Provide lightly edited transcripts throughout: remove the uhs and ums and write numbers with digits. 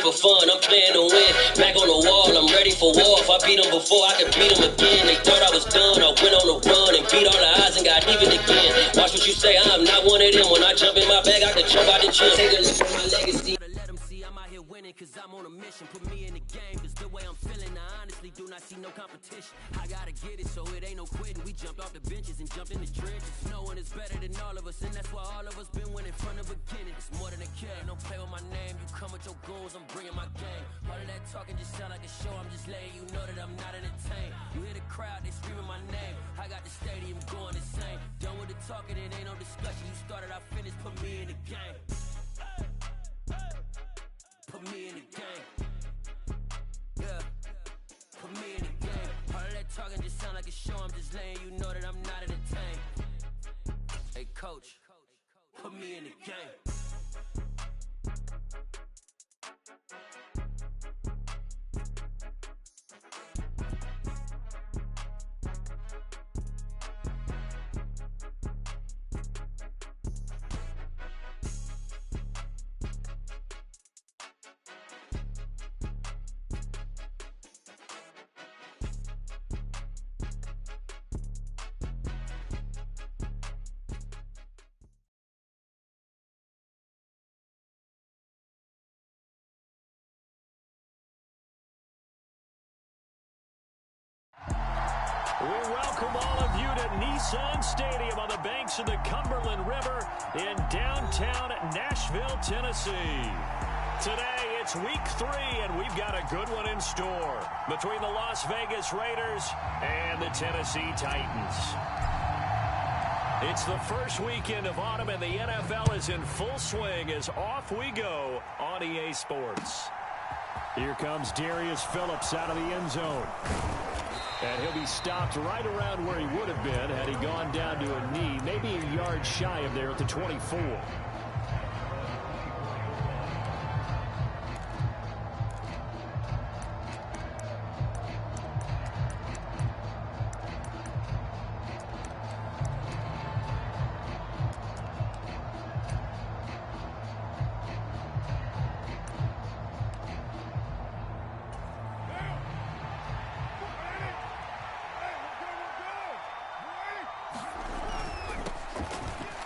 for fun, I'm playing to win. Back on the wall, I'm ready for war. If I beat them before, I can beat them again. They thought I was done, I went on the run and beat all the odds and got even again. Watch what you say, I'm not one of them. When I jump in my bag, I can jump out the gym. Take a look at my legacy. Let them see I'm out here winning, cause I'm on a mission. Put me in the game, cause the way I'm feeling, I honestly do not see no competition. I gotta get it, so it ain't no quitting. We jumped off the benches and jumped in the trenches. No one is better than all of us, and that's why all of us been winning from the beginning. It's more than a kid, don't play with my name. You come with your goals, I'm bringing my game. All of that talking just sound like a show. I'm just letting you know that I'm not entertained. You hear the crowd, they screaming my name. I got the stadium going insane. Done with the talking, it ain't no discussion. You started, I finished, put me in the game. Put me in the game. Yeah. Put me in the game. All of that talking just sound like a show. I'm just letting you know that I'm not entertained. Hey, coach, put me in the game. We welcome all of you to Nissan Stadium on the banks of the Cumberland River in downtown Nashville, Tennessee. Today, it's week 3, and we've got a good one in store between the Las Vegas Raiders and the Tennessee Titans. It's the first weekend of autumn, and the NFL is in full swing as off we go on EA Sports. Here comes Darius Phillips out of the end zone. And he'll be stopped right around where he would have been had he gone down to a knee, maybe a yard shy of there at the 24.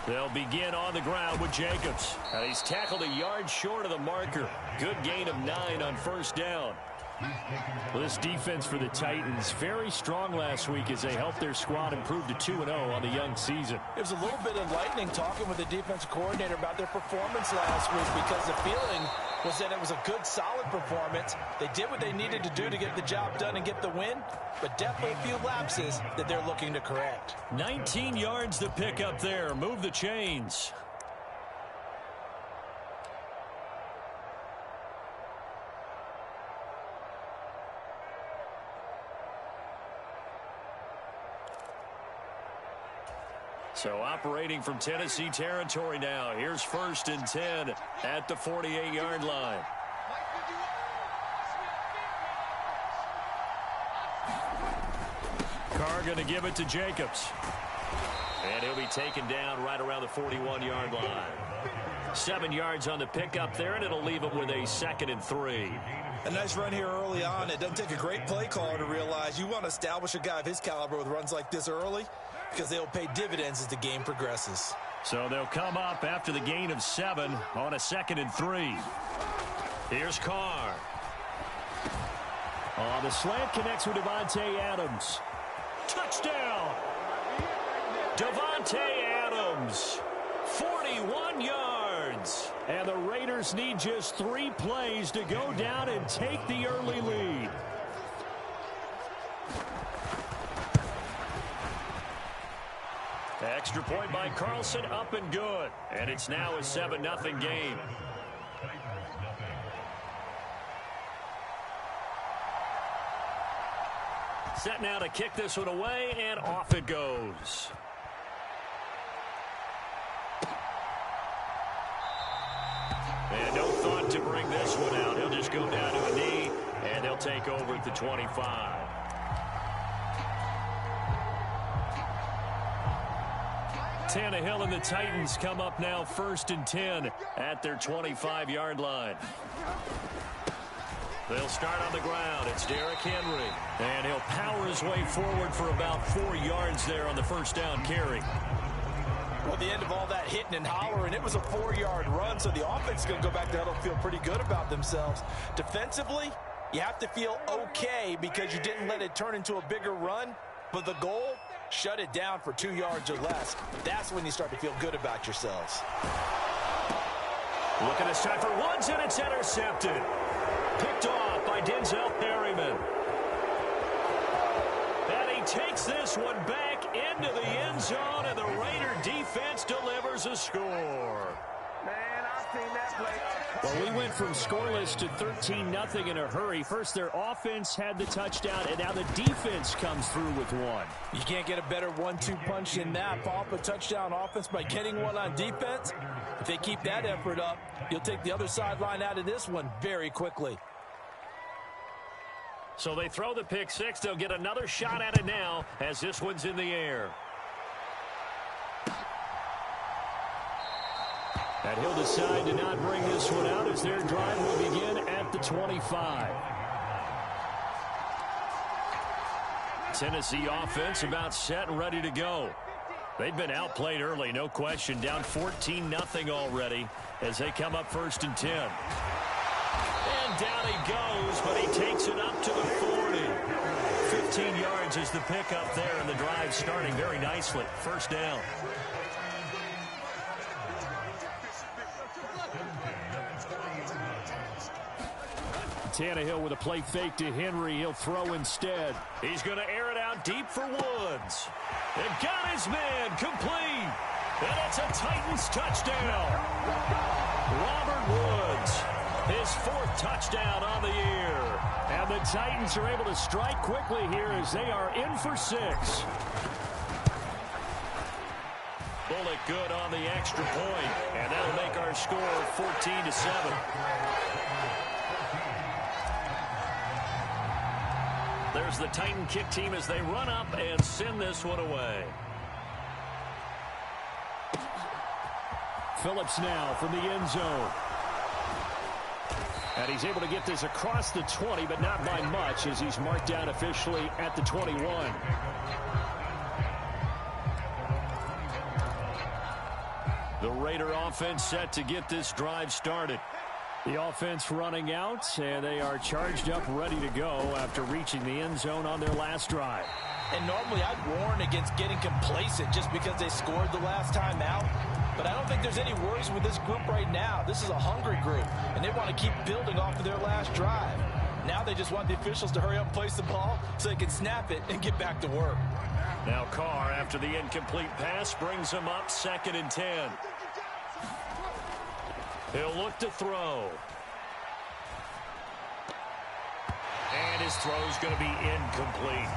They'll begin on the ground with Jacobs. And he's tackled a yard short of the marker. Good gain of 9 on first down. Well, this defense for the Titans, very strong last week as they helped their squad improve to 2-0 on the young season. It was a little bit enlightening talking with the defensive coordinator about their performance last week because the feeling was that it was a good, solid performance. They did what they needed to do to get the job done and get the win, but definitely a few lapses that they're looking to correct. 19 yards to pick up there. Move the chains. So operating from Tennessee territory now. Here's 1st and 10 at the 48-yard line. Carr going to give it to Jacobs. And he'll be taken down right around the 41-yard line. 7 yards on the pickup there, and it'll leave him with a 2nd and 3. A nice run here early on. It doesn't take a great play caller to realize you want to establish a guy of his caliber with runs like this early, because they'll pay dividends as the game progresses. So they'll come up after the gain of 7 on a 2nd and 3. Here's Carr. The slant connects with Davante Adams. Touchdown! Davante Adams, 41 yards. And the Raiders need just 3 plays to go down and take the early lead. Extra point by Carlson, up and good. And it's now a 7-0 game. Set now to kick this one away, and off it goes. And no thought to bring this one out. He'll just go down to a knee, and they'll take over at the 25. Tannehill and the Titans come up now 1st and 10 at their 25-yard line. They'll start on the ground. It's Derrick Henry. And he'll power his way forward for about 4 yards there on the first down carry. Well, the end of all that hitting and hollering, it was a 4-yard run, so the offense is going to go back to huddle, feel pretty good about themselves. Defensively, you have to feel okay because you didn't let it turn into a bigger run, but the goal, shut it down for 2 yards or less. That's when you start to feel good about yourselves. Look at this time for Woods, and it's intercepted. Picked off by Denzel Perryman. And he takes this one back into the end zone, and the Raider defense delivers a score. Man, I've seen that play. Well, we went from scoreless to 13-0 in a hurry. First, their offense had the touchdown, and now the defense comes through with one. You can't get a better 1-2 punch than that. Follow up a touchdown offense by getting one on defense. If they keep that effort up, you'll take the other sideline out of this one very quickly. So they throw the pick six. They'll get another shot at it now as this one's in the air. And he'll decide to not bring this one out as their drive will begin at the 25. Tennessee offense about set and ready to go. They've been outplayed early, no question. Down 14-0 already as they come up 1st and 10. And down he goes, but he takes it up to the 40. 15 yards is the pickup there, and the drive starting very nicely. First down. Tannehill with a play fake to Henry. He'll throw instead. He's going to air it out deep for Woods. They've got his man complete. And it's a Titans touchdown. Robert Woods, his 4th touchdown on the year. And the Titans are able to strike quickly here as they are in for 6. Bullock good on the extra point, and that'll make our score 14-7. There's the Titan kick team as they run up and send this one away. Phillips now from the end zone. And he's able to get this across the 20, but not by much as he's marked down officially at the 21. The Raider offense set to get this drive started. The offense running out, and they are charged up, ready to go after reaching the end zone on their last drive. And normally I'd warn against getting complacent just because they scored the last time out. But I don't think there's any worries with this group right now. This is a hungry group, and they want to keep building off of their last drive. Now they just want the officials to hurry up and place the ball so they can snap it and get back to work. Now Carr, after the incomplete pass, brings them up 2nd and 10. He'll look to throw. And his throw's going to be incomplete.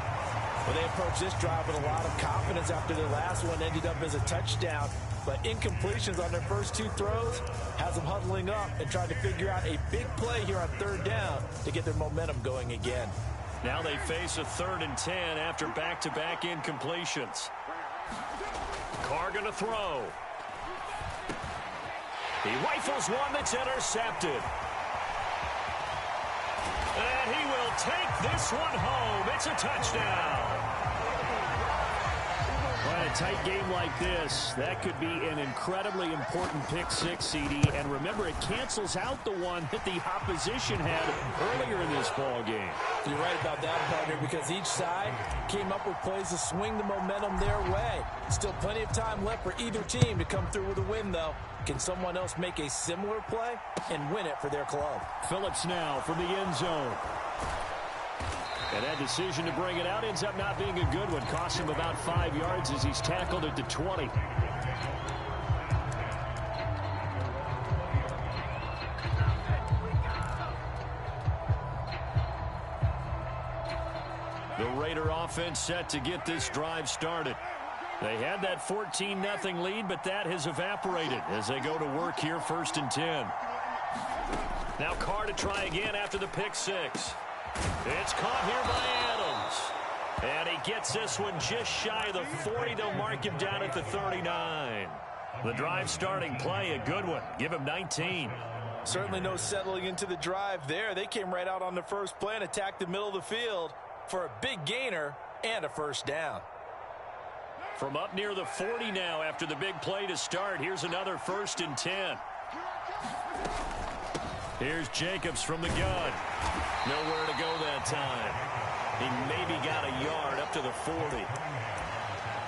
Well, they approached this drive with a lot of confidence after their last one ended up as a touchdown. But incompletions on their first 2 throws has them huddling up and trying to figure out a big play here on 3rd down to get their momentum going again. Now they face a 3rd and 10 after back-to-back incompletions. Carr going to throw. He rifles one that's intercepted. And he will take this one home. It's a touchdown. Well, in a tight game like this, that could be an incredibly important pick six, CD. And remember, it cancels out the one that the opposition had earlier in this ball game. You're right about that, partner, because each side came up with plays to swing the momentum their way. Still plenty of time left for either team to come through with a win, though. Can someone else make a similar play and win it for their club? Phillips now from the end zone. And that decision to bring it out ends up not being a good one. Cost him about 5 yards as he's tackled at the 20. The Raider offense set to get this drive started. They had that 14-0 lead, but that has evaporated as they go to work here 1st and 10. Now Carr to try again after the pick six. It's caught here by Adams. And he gets this one just shy of the 40. They'll mark him down at the 39. The drive starting play, a good one. Give him 19. Certainly no settling into the drive there. They came right out on the first play and attacked the middle of the field for a big gainer and a first down. From up near the 40 now after the big play to start. Here's another 1st and 10. Here's Jacobs from the gun. Nowhere to go that time. He maybe got a yard up to the 40.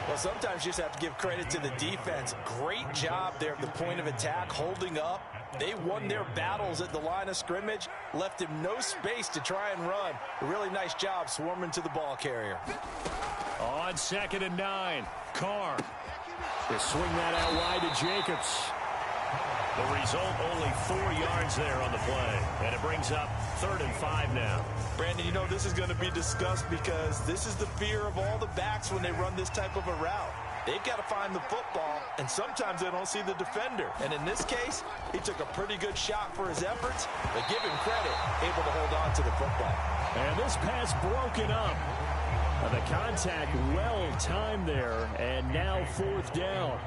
Well, sometimes you just have to give credit to the defense. Great job there at the point of attack, holding up. They won their battles at the line of scrimmage, left him no space to try and run. A really nice job swarming to the ball carrier. On 2nd and 9, Carr. They swing that out wide to Jacobs. The result, only 4 yards there on the play. And it brings up 3rd and 5 now. Brandon, you know this is going to be discussed because this is the fear of all the backs when they run this type of a route. They've got to find the football, and sometimes they don't see the defender. And in this case, he took a pretty good shot for his efforts, but give him credit, able to hold on to the football. And this pass broken up. The contact well timed there, and now 4th down.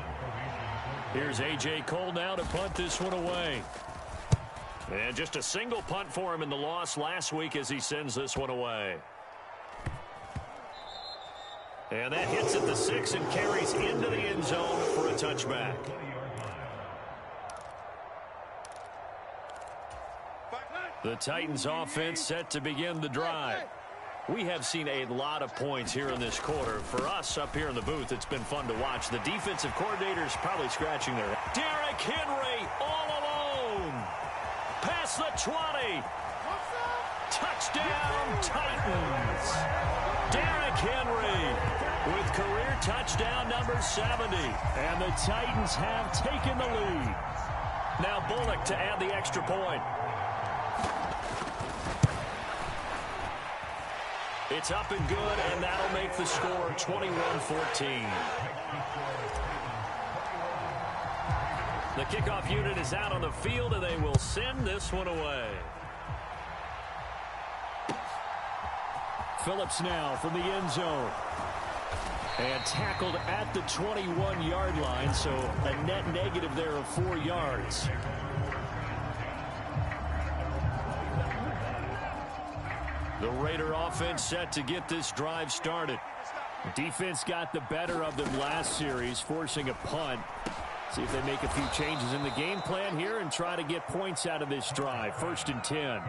Here's A.J. Cole now to punt this one away. And just a single punt for him in the loss last week as he sends this one away. And that hits at the 6 and carries into the end zone for a touchback. The Titans offense set to begin the drive. We have seen a lot of points here in this quarter. For us up here in the booth, it's been fun to watch. The defensive coordinator's probably scratching their head. Derrick Henry all alone. Past the 20. Touchdown, Titans. Derrick Henry with career touchdown number 70. And the Titans have taken the lead. Now Bullock to add the extra point. It's up and good, and that'll make the score 21-14. The kickoff unit is out on the field, and they will send this one away. Phillips now from the end zone. And tackled at the 21-yard line, so a net negative there of 4 yards. The Raider offense set to get this drive started. Defense got the better of them last series, forcing a punt. See if they make a few changes in the game plan here and try to get points out of this drive. 1st and 10.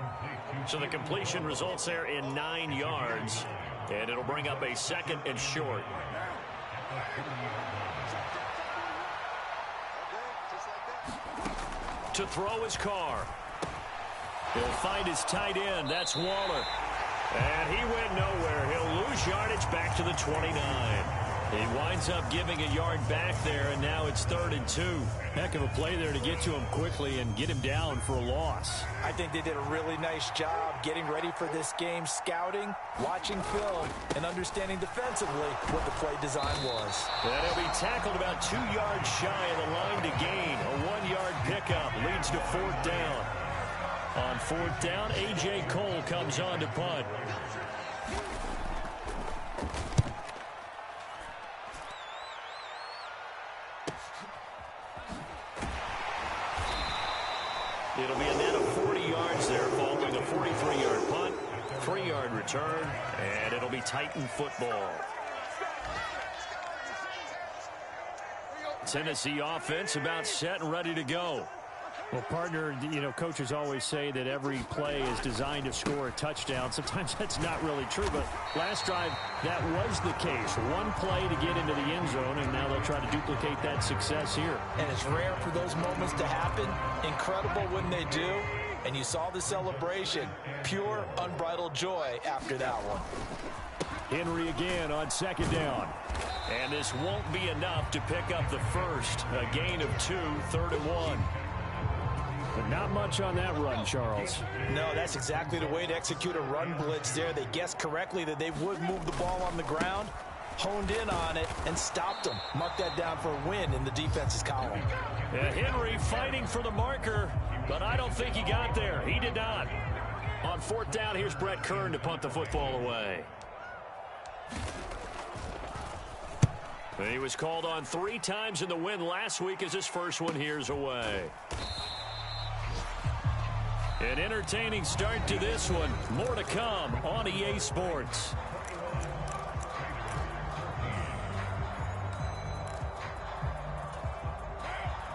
So the completion results there in 9 yards, and it'll bring up a 2nd and short. To throw his Carr. He'll find his tight end. That's Waller. And he went nowhere. He'll lose yardage back to the 29. He winds up giving a yard back there, and now it's 3rd and 2. Heck of a play there to get to him quickly and get him down for a loss. I think they did a really nice job getting ready for this game, scouting, watching film, and understanding defensively what the play design was. And he'll be tackled about 2 yards shy of the line to gain. A 1-yard pickup leads to 4th down. On 4th down, A.J. Cole comes on to punt. It'll be a net of 40 yards there following a 43-yard punt, 3-yard return, and it'll be Titan football. Tennessee offense about set and ready to go. Well, partner, you know, coaches always say that every play is designed to score a touchdown. Sometimes that's not really true, but last drive, that was the case. One play to get into the end zone, and now they'll try to duplicate that success here. And it's rare for those moments to happen. Incredible when they do. And you saw the celebration. Pure, unbridled joy after that one. Henry again on 2nd down. And this won't be enough to pick up the first. A gain of 2, 3rd and 1. But not much on that run, Charles. No, that's exactly the way to execute a run blitz there. They guessed correctly that they would move the ball on the ground, honed in on it, and stopped them. Mark that down for a win in the defense's column. Yeah, Henry fighting for the marker, but I don't think he got there. He did not. On 4th down, here's Brett Kern to punt the football away. He was called on 3 times in the win last week as his first one here's away. An entertaining start to this one. More to come on EA Sports.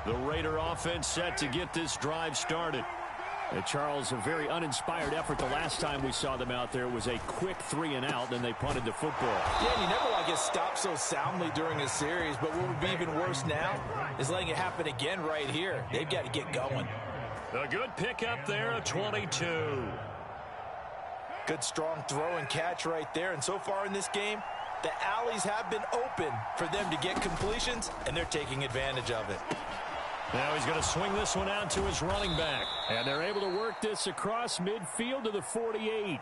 The Raider offense set to get this drive started. And Charles, a very uninspired effort the last time we saw them out there. It was a quick 3-and-out, then they punted the football. Yeah, and you never want to get stopped so soundly during a series, but what would be even worse now is letting it happen again right here. They've got to get going. A good pickup there, a 22. Good strong throw and catch right there, and so far in this game, the alleys have been open for them to get completions, and they're taking advantage of it. Now he's going to swing this one out to his running back. And they're able to work this across midfield to the 48.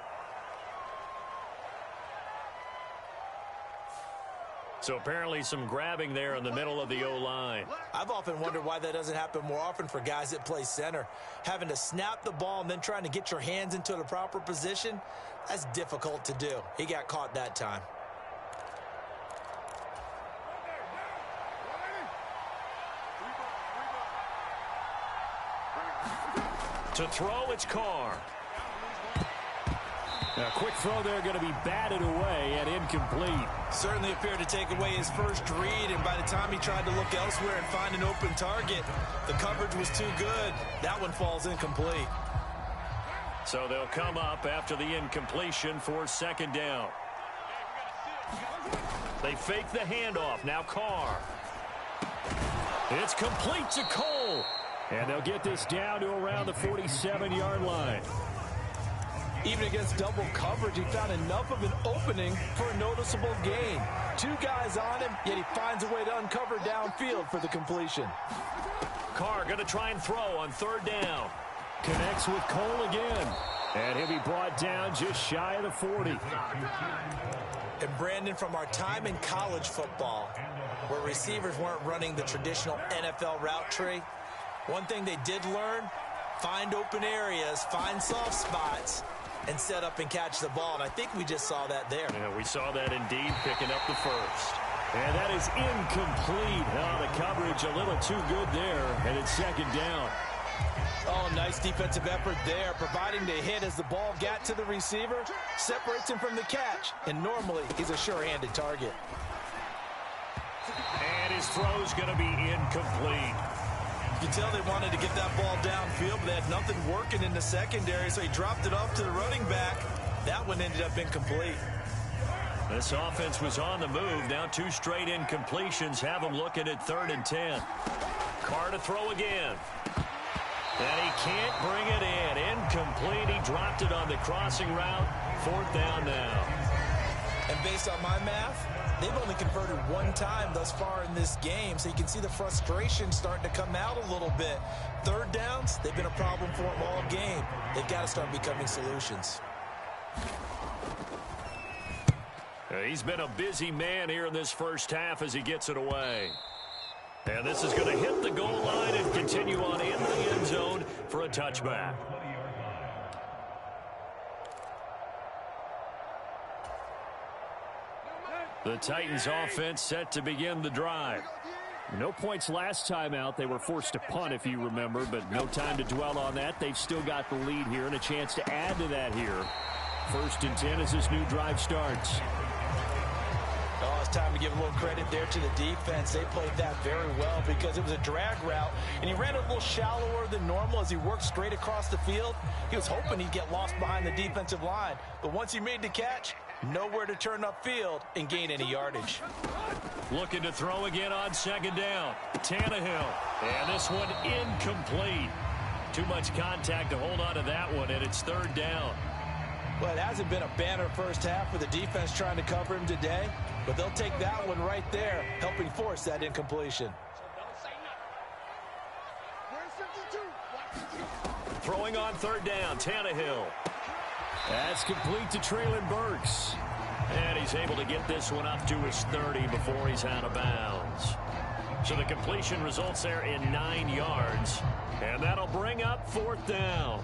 So apparently some grabbing there in the middle of the O-line. I've often wondered why that doesn't happen more often for guys that play center. Having to snap the ball and then trying to get your hands into the proper position, that's difficult to do. He got caught that time. To throw, it's Carr. A quick throw there, going to be batted away and incomplete. Certainly appeared to take away his first read, and by the time he tried to look elsewhere and find an open target, the coverage was too good. That one falls incomplete. So they'll come up after the incompletion for second down. They fake the handoff. Now Carr. It's complete to Cole. And they'll get this down to around the 47-yard line. Even against double coverage, he found enough of an opening for a noticeable gain. Two guys on him, yet he finds a way to uncover downfield for the completion. Carr going to try and throw on third down. Connects with Cole again. And he'll be brought down just shy of the 40. And Brandon, from our time in college football, where receivers weren't running the traditional NFL route tree, one thing they did learn, find open areas, find soft spots, and set up and catch the ball. And I think we just saw that there. Yeah, we saw that indeed, picking up the first. And that is incomplete. Oh, the coverage a little too good there, and it's second down. Oh, nice defensive effort there, providing the hit as the ball got to the receiver, separates him from the catch, and normally he's a sure-handed target. And his throw's going to be incomplete. You can tell they wanted to get that ball downfield, but they had nothing working in the secondary, so he dropped it off to the running back. That one ended up incomplete. This offense was on the move. Now two straight incompletions have them looking at 3rd and 10. Carr to throw again. And he can't bring it in. Incomplete. He dropped it on the crossing route. 4th down now. And based on my math, they've only converted one time thus far in this game, so you can see the frustration starting to come out a little bit. 3rd downs, they've been a problem for them all game. They've got to start becoming solutions. He's been a busy man here in this first half as he gets it away. And this is going to hit the goal line and continue on into the end zone for a touchback. The Titans offense set to begin the drive. No points last time out. They were forced to punt, if you remember, but no time to dwell on that. They've still got the lead here and a chance to add to that here. 1st and 10 as this new drive starts. Oh, it's time to give a little credit there to the defense. They played that very well because it was a drag route, and he ran a little shallower than normal as he worked straight across the field. He was hoping he'd get lost behind the defensive line, but once he made the catch, nowhere to turn upfield and gain any yardage. Looking to throw again on 2nd down. Tannehill. And this one incomplete. Too much contact to hold on to that one, and it's 3rd down. Well, it hasn't been a banner first half for the defense trying to cover him today, but they'll take that one right there, helping force that incompletion. Throwing on 3rd down, Tannehill. That's complete to Treylon Burks. And he's able to get this one up to his 30 before he's out of bounds. So the completion results there in 9 yards. And that'll bring up 4th down.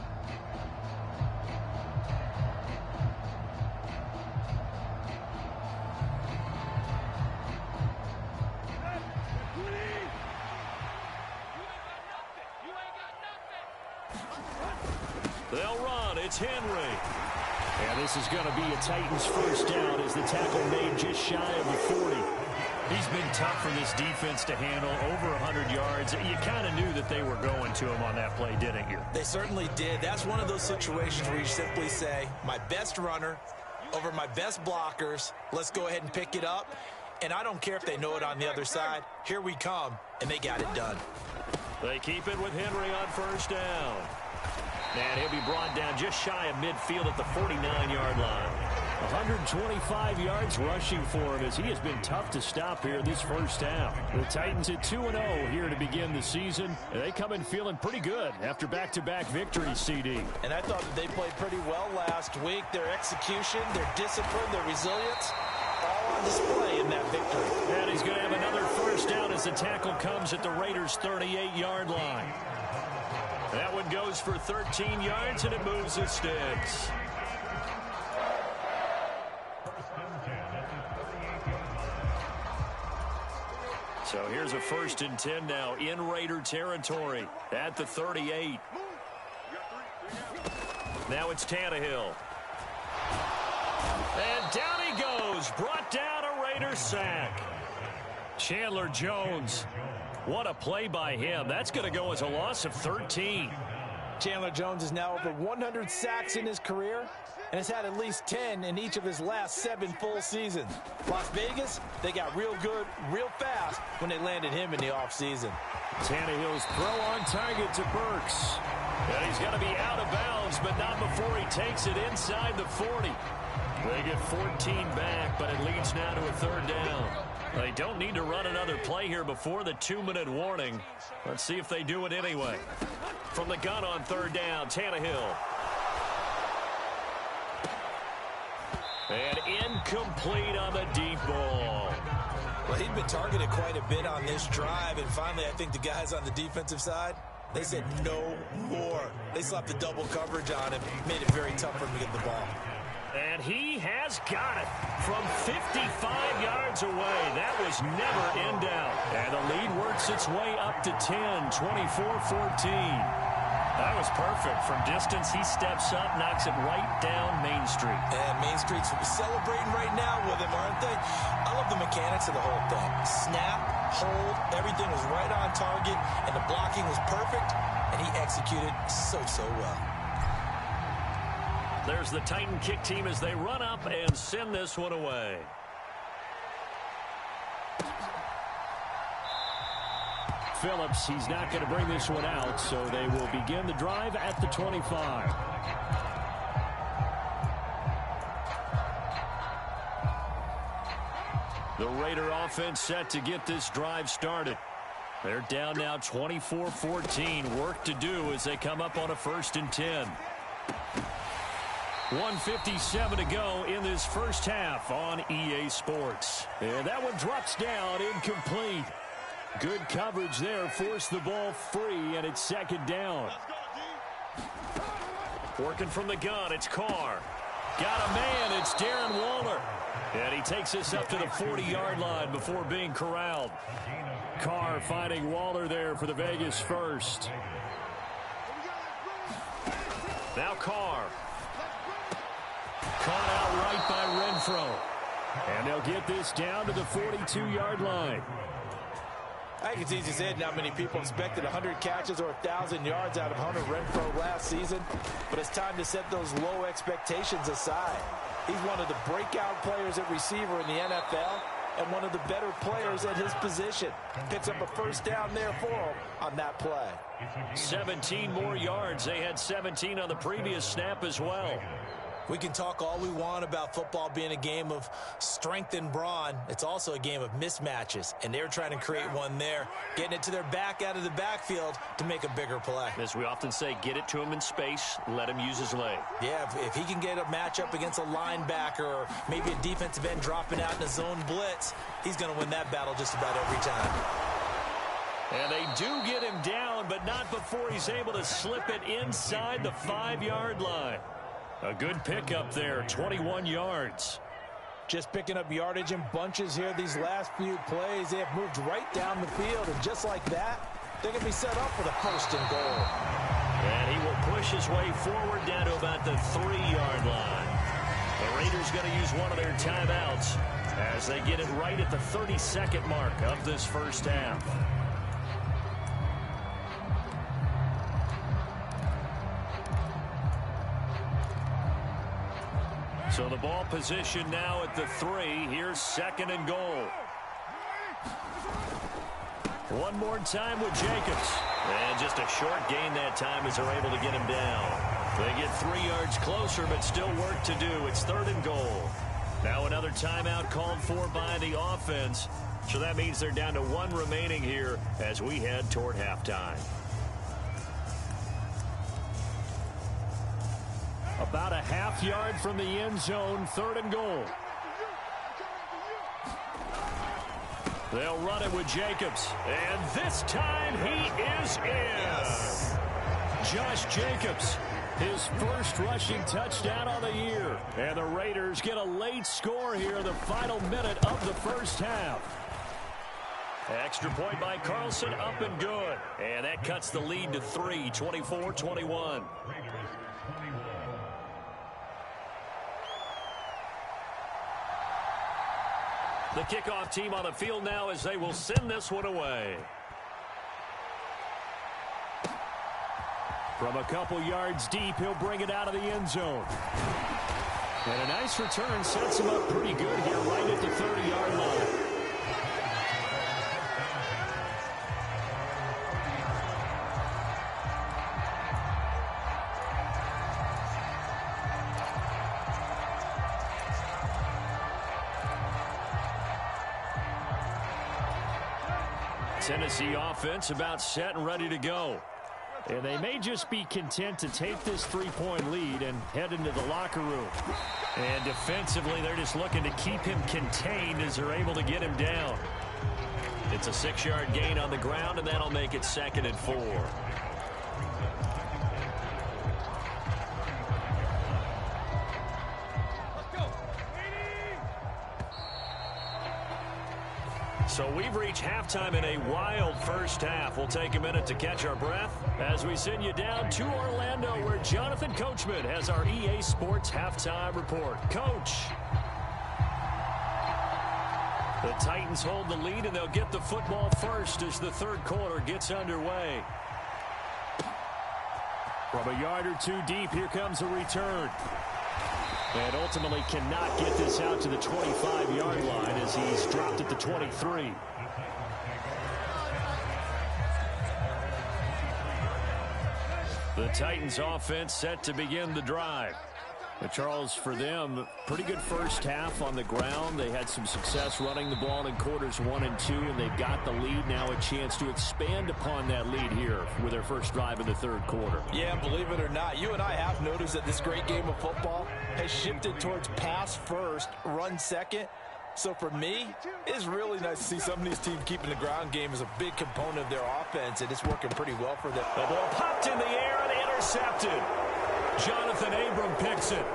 They'll run. It's Henry. And this is going to be a Titans first down as the tackle made just shy of the 40. He's been tough for this defense to handle, over 100 yards. You kind of knew that they were going to him on that play, didn't you? They certainly did. That's one of those situations where you simply say, my best runner over my best blockers, let's go ahead and pick it up. And I don't care if they know it on the other side. Here we come, and they got it done. They keep it with Henry on first down. And he'll be brought down just shy of midfield at the 49-yard line. 125 yards rushing for him as he has been tough to stop here this first half. The Titans at 2-0 here to begin the season. And they come in feeling pretty good after back-to-back victories, CD. And I thought that they played pretty well last week. Their execution, their discipline, their resilience, all on display in that victory. And he's going to have another first down as the tackle comes at the Raiders' 38-yard line. That one goes for 13 yards, and it moves the sticks. So here's a 1st and 10 now in Raider territory at the 38. Now it's Tannehill. And down he goes. Brought down a Raider sack. Chandler Jones. What a play by him. That's going to go as a loss of 13. Chandler Jones is now over 100 sacks in his career and has had at least 10 in each of his last 7 full seasons. Las Vegas, they got real good, real fast when they landed him in the offseason. Tannehill's throw on target to Burks. And he's going to be out of bounds, but not before he takes it inside the 40. They get 14 back, but it leads now to a 3rd down. They don't need to run another play here before the 2-minute warning. Let's see if they do it anyway. From the gun on 3rd down, Tannehill. And incomplete on the deep ball. Well, he'd been targeted quite a bit on this drive, and finally I think the guys on the defensive side, they said no more. They slapped the double coverage on him, made it very tough for him to get the ball. And he has got it from 55 yards away. That was never in doubt. And the lead works its way up to 10, 24-14. That was perfect. From distance, he steps up, knocks it right down Main Street. And Main Street's celebrating right now with him, aren't they? I love the mechanics of the whole thing. Snap, hold, everything was right on target, and the blocking was perfect, and he executed so well. There's the Titan kick team as they run up and send this one away. Phillips, he's not going to bring this one out, so they will begin the drive at the 25. The Raider offense set to get this drive started. They're down now 24-14. Work to do as they come up on a 1st and 10. 1:57 to go in this first half on EA Sports. And that one drops down, incomplete. Good coverage there, forced the ball free, and it's 2nd down. Working from the gun, it's Carr. Got a man, it's Darren Waller. And he takes this up to the 40-yard line before being corralled. Carr finding Waller there for the Vegas first. Now Carr. Caught out right by Renfro. And they'll get this down to the 42-yard line. I think it's easy to say not many people expected 100 catches or 1,000 yards out of Hunter Renfro last season, but it's time to set those low expectations aside. He's one of the breakout players at receiver in the NFL and one of the better players at his position. Picks up a 1st down there for him on that play. 17 more yards. They had 17 on the previous snap as well. We can talk all we want about football being a game of strength and brawn. It's also a game of mismatches, and they're trying to create one there, getting it to their back out of the backfield to make a bigger play. As we often say, get it to him in space, let him use his leg. Yeah, if he can get a matchup against a linebacker or maybe a defensive end dropping out in a zone blitz, he's going to win that battle just about every time. And they do get him down, but not before he's able to slip it inside the 5-yard line. A good pickup there, 21 yards. Just picking up yardage in bunches here these last few plays. They have moved right down the field, and just like that, They can be set up for the 1st and goal. And he will push his way forward down to about the 3-yard line. The Raiders going to use one of their timeouts as they get it right at the 32nd mark of this first half. So the ball position now at the 3. Here's 2nd and goal. One more time with Jacobs. And just a short gain that time as they're able to get him down. They get 3 yards closer, but still work to do. It's 3rd and goal. Now another timeout called for by the offense. So that means they're down to 1 remaining here as we head toward halftime. About a half yard from the end zone, 3rd and goal. They'll run it with Jacobs. And this time he is in. Yes. Josh Jacobs, his first rushing touchdown of the year. And the Raiders get a late score here in the final minute of the first half. Extra point by Carlson, up and good. And that cuts the lead to 3, 24-21. The kickoff team on the field now as they will send this one away. From a couple yards deep, he'll bring it out of the end zone. And a nice return sets him up pretty good here right at the 30-yard line. Tennessee offense about set and ready to go. And they may just be content to take this 3-point lead and head into the locker room. And defensively, they're just looking to keep him contained as they're able to get him down. It's a 6-yard gain on the ground, and that'll make it 2nd and 4. So we've reached halftime in a wild first half. We'll take a minute to catch our breath as we send you down to Orlando, where Jonathan Coachman has our EA Sports halftime report. Coach. The Titans hold the lead, and they'll get the football first as the 3rd quarter gets underway. From a yard or 2 deep, here comes a return. And ultimately cannot get this out to the 25-yard line as he's dropped at the 23. The Titans offense set to begin the drive. But Charles, for them, pretty good first half on the ground. They had some success running the ball in quarters 1 and 2, and they've got the lead now, a chance to expand upon that lead here with their first drive in the 3rd quarter. Yeah, believe it or not, you and I have noticed that this great game of football has shifted towards pass first, run second. So for me, it's really nice to see some of these teams keeping the ground game as a big component of their offense, and it's working pretty well for them. The ball popped in the air and intercepted. Jonathan Abram picks it.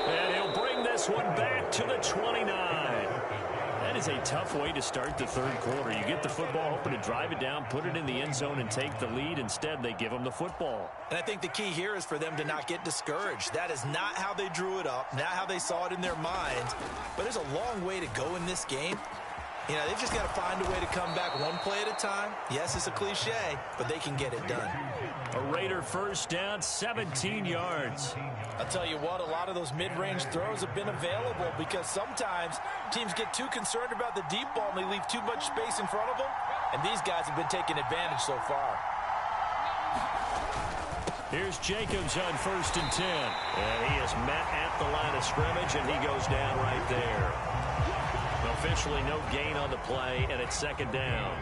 And he'll bring this one back to the 29. That is a tough way to start the 3rd quarter. You get the football, hoping to drive it down, put it in the end zone, and take the lead. Instead, they give them the football. And I think the key here is for them to not get discouraged. That is not how they drew it up, not how they saw it in their minds. But there's a long way to go in this game. You know, they've just got to find a way to come back one play at a time. Yes, it's a cliche, but they can get it done. A Raider first down, 17 yards. I'll tell you what, a lot of those mid-range throws have been available because sometimes teams get too concerned about the deep ball and they leave too much space in front of them, and these guys have been taking advantage so far. Here's Jacobs on 1st and 10. And he is met at the line of scrimmage, and he goes down right there. Officially no gain on the play, and it's 2nd down.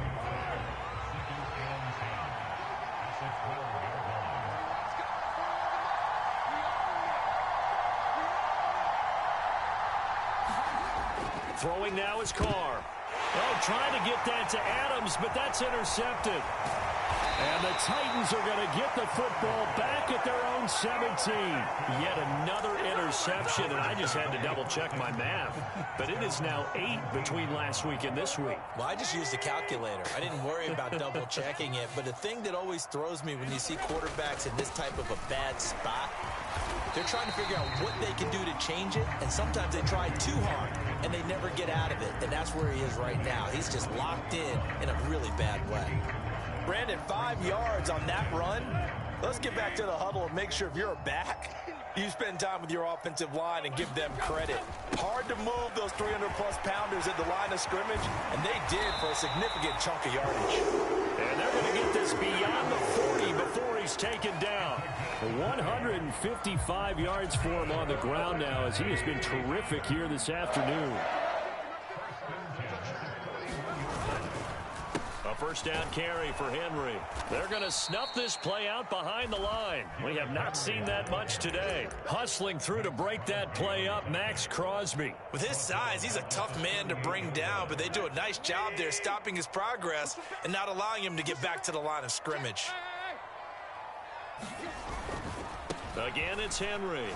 Throwing now is Carr. Oh, trying to get that to Adams, but that's intercepted. And the Titans are going to get the football back at their own 17. Yet another interception, and I just had to double-check my math. But it is now 8 between last week and this week. Well, I just used a calculator. I didn't worry about double-checking it. But the thing that always throws me when you see quarterbacks in this type of a bad spot, they're trying to figure out what they can do to change it, and sometimes they try too hard, and they never get out of it. And that's where he is right now. He's just locked in a really bad way. Brandon, 5 yards on that run. Let's get back to the huddle and make sure if you're back, you spend time with your offensive line and give them credit. Hard to move those 300-plus pounders at the line of scrimmage, and they did for a significant chunk of yardage. And they're going to get this beyond the 40 before he's taken down. 155 yards for him on the ground now as he has been terrific here this afternoon. A first down carry for Henry. They're going to snuff this play out behind the line. We have not seen that much today. Hustling through to break that play up, Max Crosby. With his size, he's a tough man to bring down, but they do a nice job there stopping his progress and not allowing him to get back to the line of scrimmage. Again, it's Henry.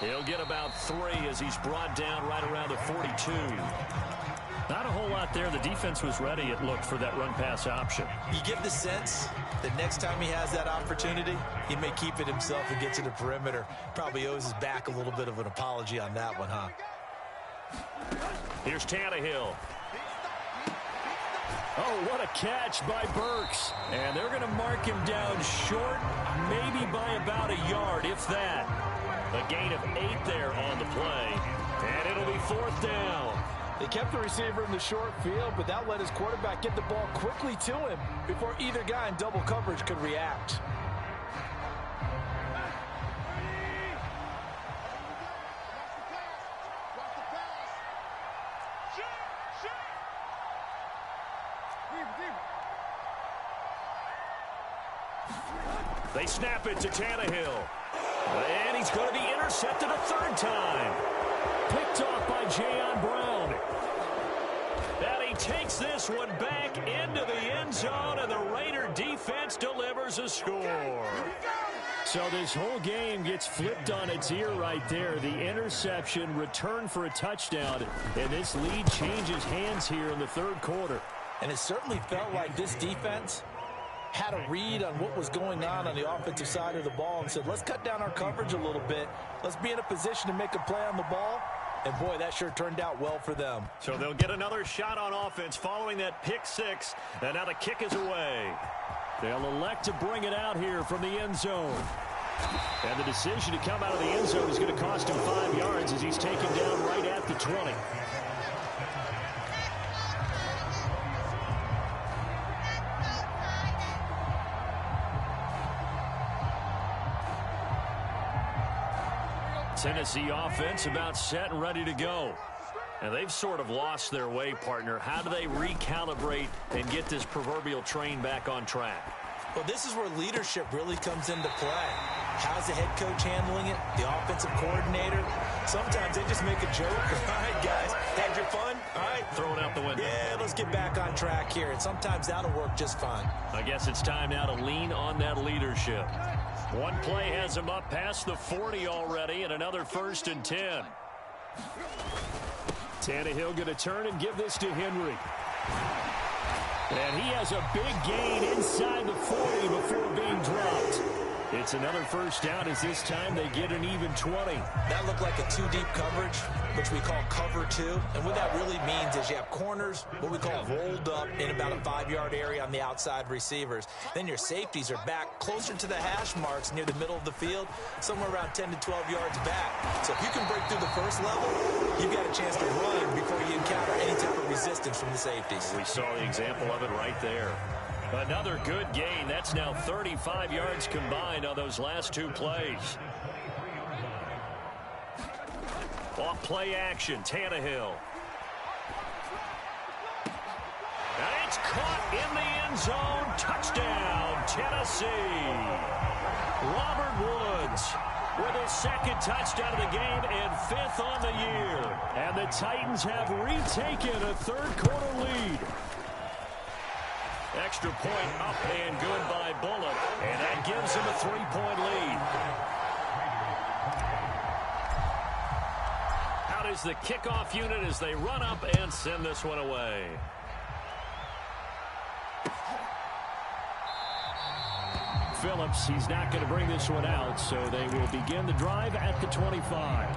He'll get about 3 as he's brought down right around the 42. Not a whole lot there. The defense was ready, it looked, for that run-pass option. You get the sense that next time he has that opportunity, he may keep it himself and get to the perimeter. Probably owes his back a little bit of an apology on that one, huh? Here's Tannehill. Oh, what a catch by Burks. And they're going to mark him down short, maybe by about a yard, if that. A gain of 8 there on the play. And it'll be 4th down. They kept the receiver in the short field, but that let his quarterback get the ball quickly to him before either guy in double coverage could react. They snap it to Tannehill. And he's going to be intercepted a 3rd time. Picked off by Jayon Brown. And he takes this one back into the end zone, and the Raider defense delivers a score. So this whole game gets flipped on its ear right there. The interception, return for a touchdown, and this lead changes hands here in the 3rd quarter. And it certainly felt like this defense had a read on what was going on the offensive side of the ball and said, let's cut down our coverage a little bit. Let's be in a position to make a play on the ball. And, boy, that sure turned out well for them. So they'll get another shot on offense following that pick 6. And now the kick is away. They'll elect to bring it out here from the end zone. And the decision to come out of the end zone is going to cost him 5 yards as he's taken down right at the 20. Tennessee offense about set and ready to go. And they've sort of lost their way, partner. How do they recalibrate and get this proverbial train back on track? Well, this is where leadership really comes into play. How's the head coach handling it? The offensive coordinator? Sometimes they just make a joke. All right, guys, had your fun? All right. Throw it out the window. Yeah, let's get back on track here. And sometimes that'll work just fine. I guess it's time now to lean on that leadership. One play has him up past the 40 already, and another 1st and 10. Tannehill going to turn and give this to Henry. And he has a big gain inside the 40 before being dropped. It's another 1st down as this time they get an even 20. That looked like a 2-deep coverage, which we call cover 2. And what that really means is you have corners, what we call rolled up in about a 5-yard area on the outside receivers. Then your safeties are back closer to the hash marks near the middle of the field, somewhere around 10 to 12 yards back. So if you can break through the first level, you've got a chance to run before you encounter any type of resistance from the safeties. We saw the example of it right there. Another good gain. That's now 35 yards combined on those last 2 plays. Off play action, Tannehill. And it's caught in the end zone. Touchdown, Tennessee. Robert Woods with his second touchdown of the game and 5th on the year. And the Titans have retaken a third-quarter lead. Extra point up and good by Bullock, and that gives him a 3-point lead. Out is the kickoff unit as they run up and send this one away. Phillips, he's not going to bring this one out, so they will begin the drive at the 25.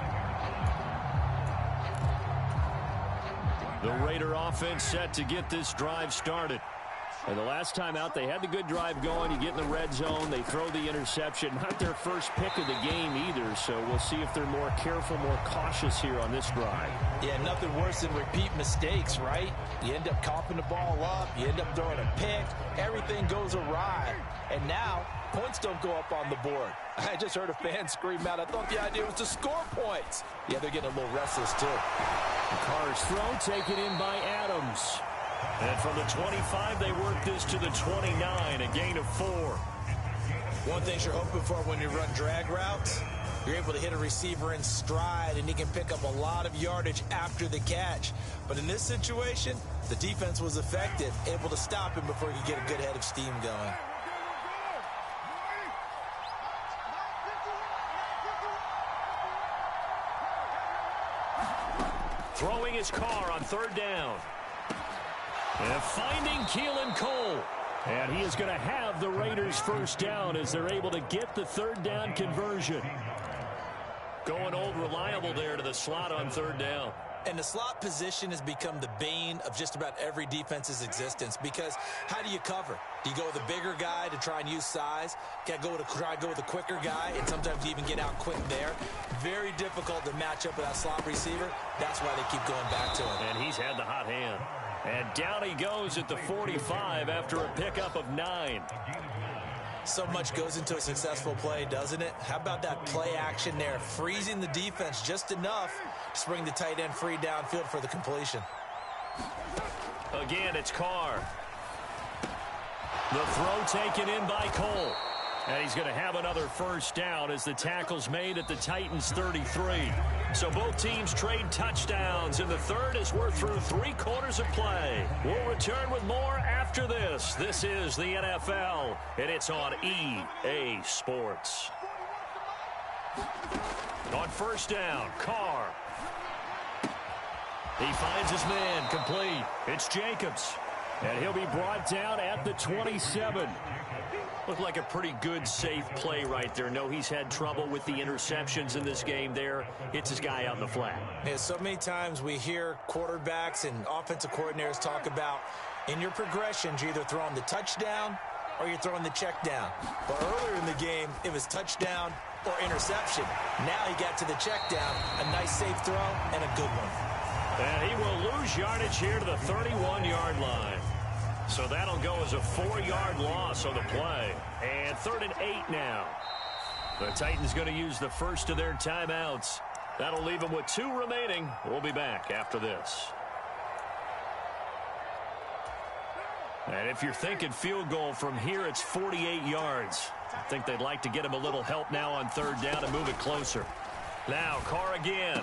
The Raider offense set to get this drive started. And the last time out, they had the good drive going. You get in the red zone, they throw the interception. Not their first pick of the game either, so we'll see if they're more careful, more cautious here on this drive. Yeah, nothing worse than repeat mistakes, right? You end up coughing the ball up, you end up throwing a pick, everything goes awry. And now, points don't go up on the board. I just heard a fan scream out, I thought the idea was to score points. Yeah, they're getting a little restless too. Carr's throw taken in by Adams. And from the 25, they work this to the 29, a gain of 4. One thing you're hoping for when you run drag routes, you're able to hit a receiver in stride, and he can pick up a lot of yardage after the catch. But in this situation, the defense was effective, able to stop him before he could get a good head of steam going. Throwing his car on 3rd down. And finding Keelan Cole. And he is going to have the Raiders' first down as they're able to get the 3rd down conversion. Going old reliable there to the slot on 3rd down. And the slot position has become the bane of just about every defense's existence, because how do you cover? Do you go with a bigger guy to try and use size? Try to go with a quicker guy, and sometimes you even get out quick there. Very difficult to match up with that slot receiver. That's why they keep going back to him. And he's had the hot hand. And down he goes at the 45 after a pickup of 9. So much goes into a successful play, doesn't it? How about that play action there? Freezing the defense just enough to bring the tight end free downfield for the completion. Again, it's Carr. The throw taken in by Cole. And he's going to have another first down as the tackle's made at the Titans' 33. So both teams trade touchdowns in the third as we're through 3 quarters of play. We'll return with more after this. This is the NFL, and it's on EA Sports. On 1st down, Carr. He finds his man, complete. It's Jacobs. And he'll be brought down at the 27. Looked like a pretty good, safe play right there. No, he's had trouble with the interceptions in this game there. Hits his guy out in the flat. Yeah, so many times we hear quarterbacks and offensive coordinators talk about in your progressions, you're either throwing the touchdown or you're throwing the check down. But earlier in the game, it was touchdown or interception. Now he got to the check down, a nice safe throw, and a good one. And he will lose yardage here to the 31-yard line. So that'll go as a 4-yard loss on the play. And 3rd and 8 now. The Titans going to use the first of their timeouts. That'll leave them with 2 remaining. We'll be back after this. And if you're thinking field goal from here, it's 48 yards. I think they'd like to get him a little help now on 3rd down and move it closer. Now Carr again.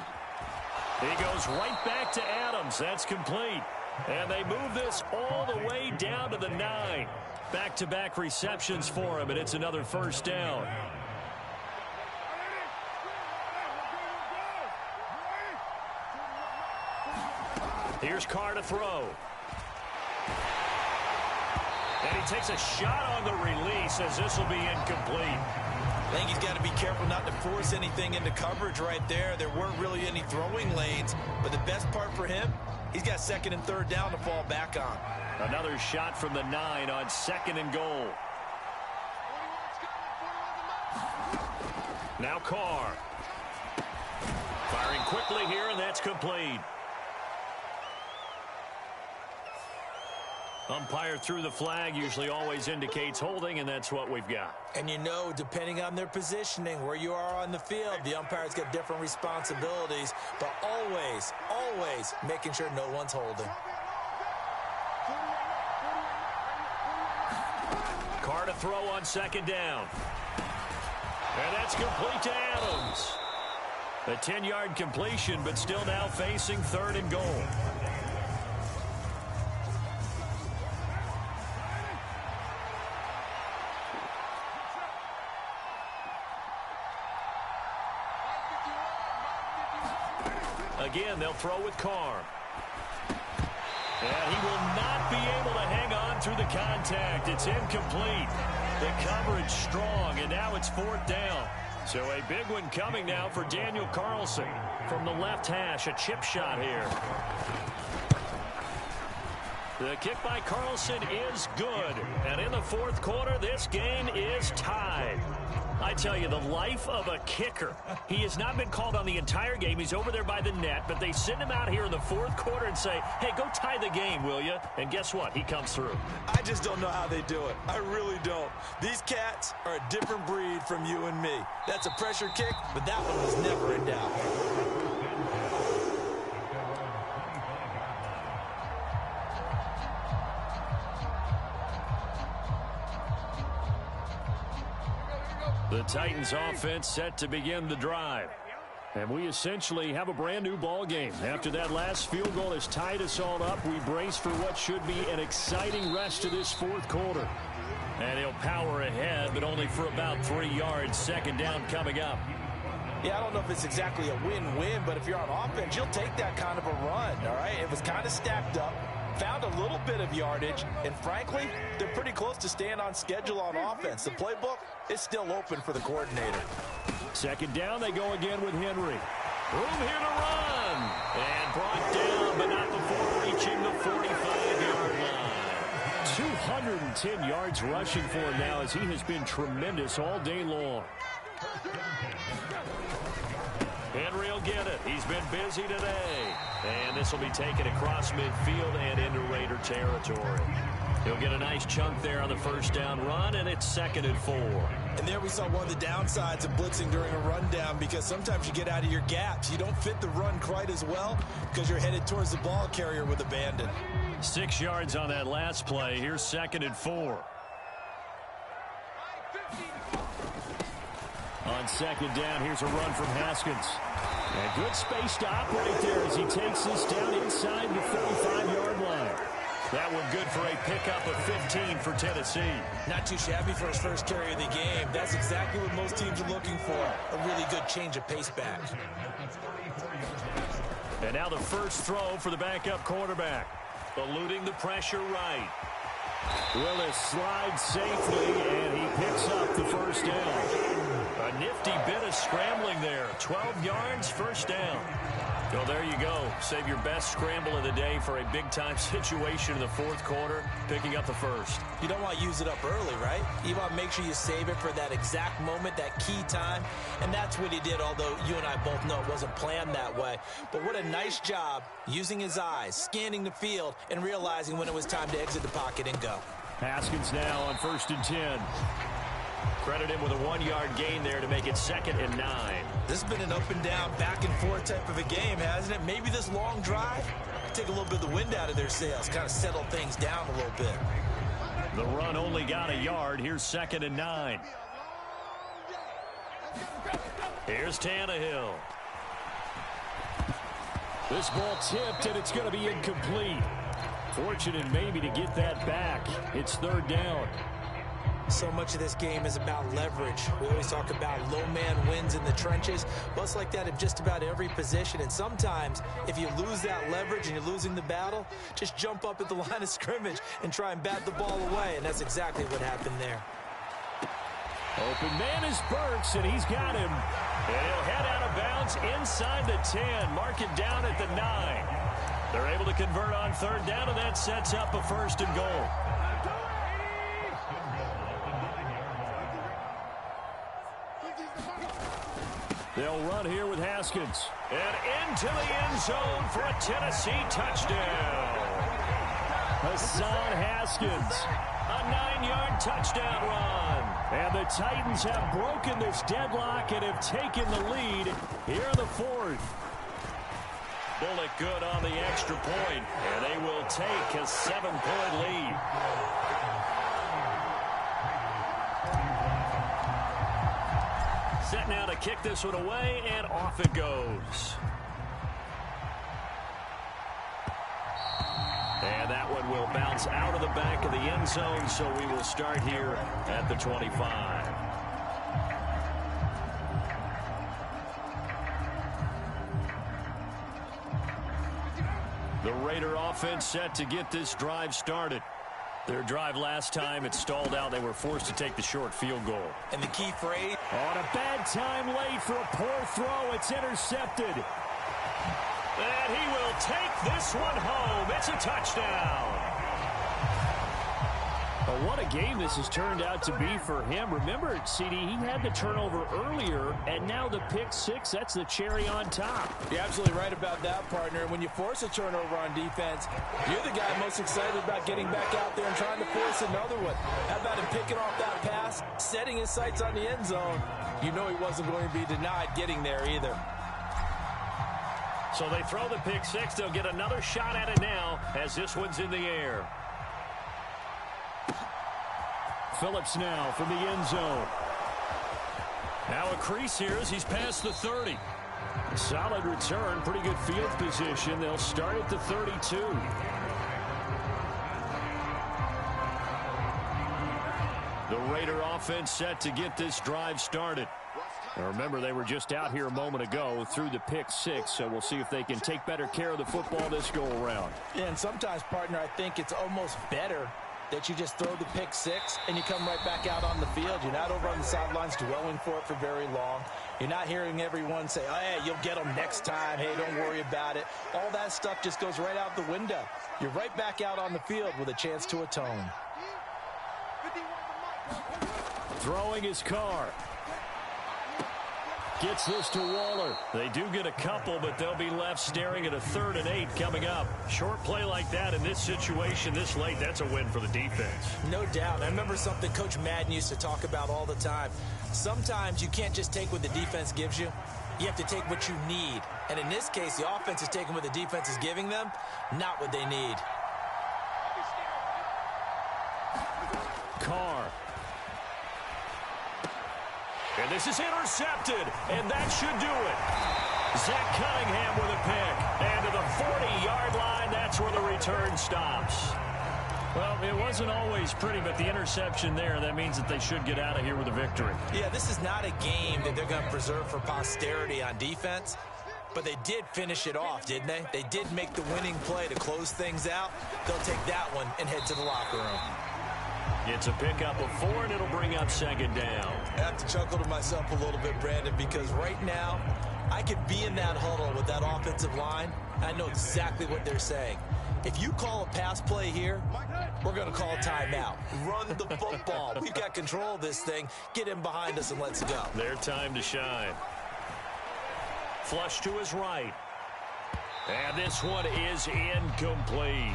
He goes right back to Adams. That's complete. And they move this all the way down to the 9. Back-to-back receptions for him, and it's another first down. Here's Carr to throw. And he takes a shot on the release as this will be incomplete. I think he's got to be careful not to force anything into coverage right there. There weren't really any throwing lanes, but the best part for him, he's got 2nd and 3rd down to fall back on. Another shot from the 9 on 2nd and goal. Now Carr. Firing quickly here, and that's complete. Umpire threw the flag, usually always indicates holding, and that's what we've got. And you know, depending on their positioning, where you are on the field, the umpires get different responsibilities, but always, always making sure no one's holding. Carr to throw on 2nd down. And that's complete to Adams. A 10-yard completion, but still now facing 3rd and goal. Again, they'll throw with Carr. And he will not be able to hang on through the contact. It's incomplete. The coverage strong, and now it's 4th down. So a big one coming now for Daniel Carlson. From the left hash, a chip shot here. The kick by Carlson is good. And in the 4th quarter, this game is tied. I tell you, the life of a kicker. He has not been called on the entire game. He's over there by the net, but they send him out here in the 4th quarter and say, hey, go tie the game, will you? And guess what? He comes through. I just don't know how they do it. I really don't. These cats are a different breed from you and me. That's a pressure kick, but that one was never in doubt. The Titans offense set to begin the drive. And we essentially have a brand new ball game. After that last field goal has tied us all up, we brace for what should be an exciting rest of this 4th quarter. And he'll power ahead, but only for about 3 yards. 2nd down coming up. Yeah, I don't know if it's exactly a win-win, but if you're on offense, you'll take that kind of a run, all right? It was kind of stacked up. Found a little bit of yardage, and frankly, they're pretty close to staying on schedule on offense. The playbook is still open for the coordinator. 2nd down, they go again with Henry. Room here to run. And brought down, but not before reaching the 45-yard line. 210 yards rushing for him now as he has been tremendous all day long. Henry will get it. He's been busy today. And this will be taken across midfield and into Raider territory. He'll get a nice chunk there on the 1st down run, and it's 2nd and 4. And there we saw one of the downsides of blitzing during a rundown, because sometimes you get out of your gaps. You don't fit the run quite as well because you're headed towards the ball carrier with abandon. 6 yards on that last play. Here's 2nd and 4. On 2nd down, here's a run from Haskins. And good space to operate there as he takes this down inside the 35-yard line. That one good for a pickup of 15 for Tennessee. Not too shabby for his first carry of the game. That's exactly what most teams are looking for. A really good change of pace back. And now the first throw for the backup quarterback. Eluding the pressure right. Willis slides safely, and he picks up the 1st down. A nifty bit of scrambling there. 12 yards, 1st down. Well, there you go. Save your best scramble of the day for a big-time situation in the 4th quarter, picking up the 1st. You don't want to use it up early, right? You want to make sure you save it for that exact moment, that key time. And that's what he did, although you and I both know it wasn't planned that way. But what a nice job using his eyes, scanning the field, and realizing when it was time to exit the pocket and go. Haskins now on 1st and 10. Credit him with a 1-yard gain there to make it 2nd and 9. This has been an up and down, back and forth type of a game, hasn't it? Maybe this long drive take a little bit of the wind out of their sails, kind of settle things down a little bit. The run only got a yard. Here's 2nd and 9. Here's Tannehill. This ball tipped, and it's going to be incomplete. Fortunate maybe to get that back. It's 3rd down. So much of this game is about leverage. We always talk about low man wins in the trenches. Well, it's like that in just about every position. And sometimes, if you lose that leverage and you're losing the battle, just jump up at the line of scrimmage and try and bat the ball away. And that's exactly what happened there. Open man is Burks, and he's got him. And he'll head out of bounds inside the 10. Mark it down at the 9. They're able to convert on 3rd down, and that sets up a 1st and goal. They'll run here with Haskins. And into the end zone for a Tennessee touchdown. Hassan Haskins, a 9-yard touchdown run. And the Titans have broken this deadlock and have taken the lead here in the 4th. Bullock good on the extra point, and they will take a 7-point lead. Set now to kick this one away, and off it goes. And that one will bounce out of the back of the end zone, so we will start here at the 25. The Raider offense set to get this drive started. Their drive last time, it stalled out. They were forced to take the short field goal. And the key phrase... On a bad time late for a poor throw. It's intercepted. And he will take this one home. It's a touchdown. Well, what a game this has turned out to be for him. Remember, CD, he had the turnover earlier, and now the pick six, that's the cherry on top. You're absolutely right about that, partner. When you force a turnover on defense, you're the guy most excited about getting back out there and trying to force another one. How about him picking off that pass, setting his sights on the end zone? You know he wasn't going to be denied getting there either. So they throw the pick six. They'll get another shot at it now as this one's in the air. Phillips now from the end zone. Now a crease here as he's past the 30. Solid return, pretty good field position. They'll start at the 32. The Raider offense set to get this drive started. Now remember, they were just out here a moment ago through the pick six, so we'll see if they can take better care of the football this go-around. Yeah, and sometimes, partner, I think it's almost better that you just throw the pick six and you come right back out on the field. You're not over on the sidelines dwelling for it for very long. You're not hearing everyone say, oh, hey, you'll get them next time. Hey, don't worry about it. All that stuff just goes right out the window. You're right back out on the field with a chance to atone. Throwing his car. Gets this to Waller. They do get a couple, but they'll be left staring at a 3rd and 8 coming up. Short play like that in this situation this late, that's a win for the defense. No doubt. I remember something Coach Madden used to talk about all the time. Sometimes you can't just take what the defense gives you. You have to take what you need. And in this case, the offense is taking what the defense is giving them, not what they need. Carr. And this is intercepted, and that should do it. Zach Cunningham with a pick. And to the 40-yard line, that's where the return stops. Well, it wasn't always pretty, but the interception there, that means that they should get out of here with a victory. Yeah, this is not a game that they're going to preserve for posterity on defense, but they did finish it off, didn't they? They did make the winning play to close things out. They'll take that one and head to the locker room. It's a pickup of 4, and it'll bring up 2nd down. I have to chuckle to myself a little bit, Brandon, because right now I could be in that huddle with that offensive line. I know exactly what they're saying. If you call a pass play here, we're going to call a timeout. Run the football. We've got control of this thing. Get him behind us and let's go. Their time to shine. Flush to his right. And this one is incomplete.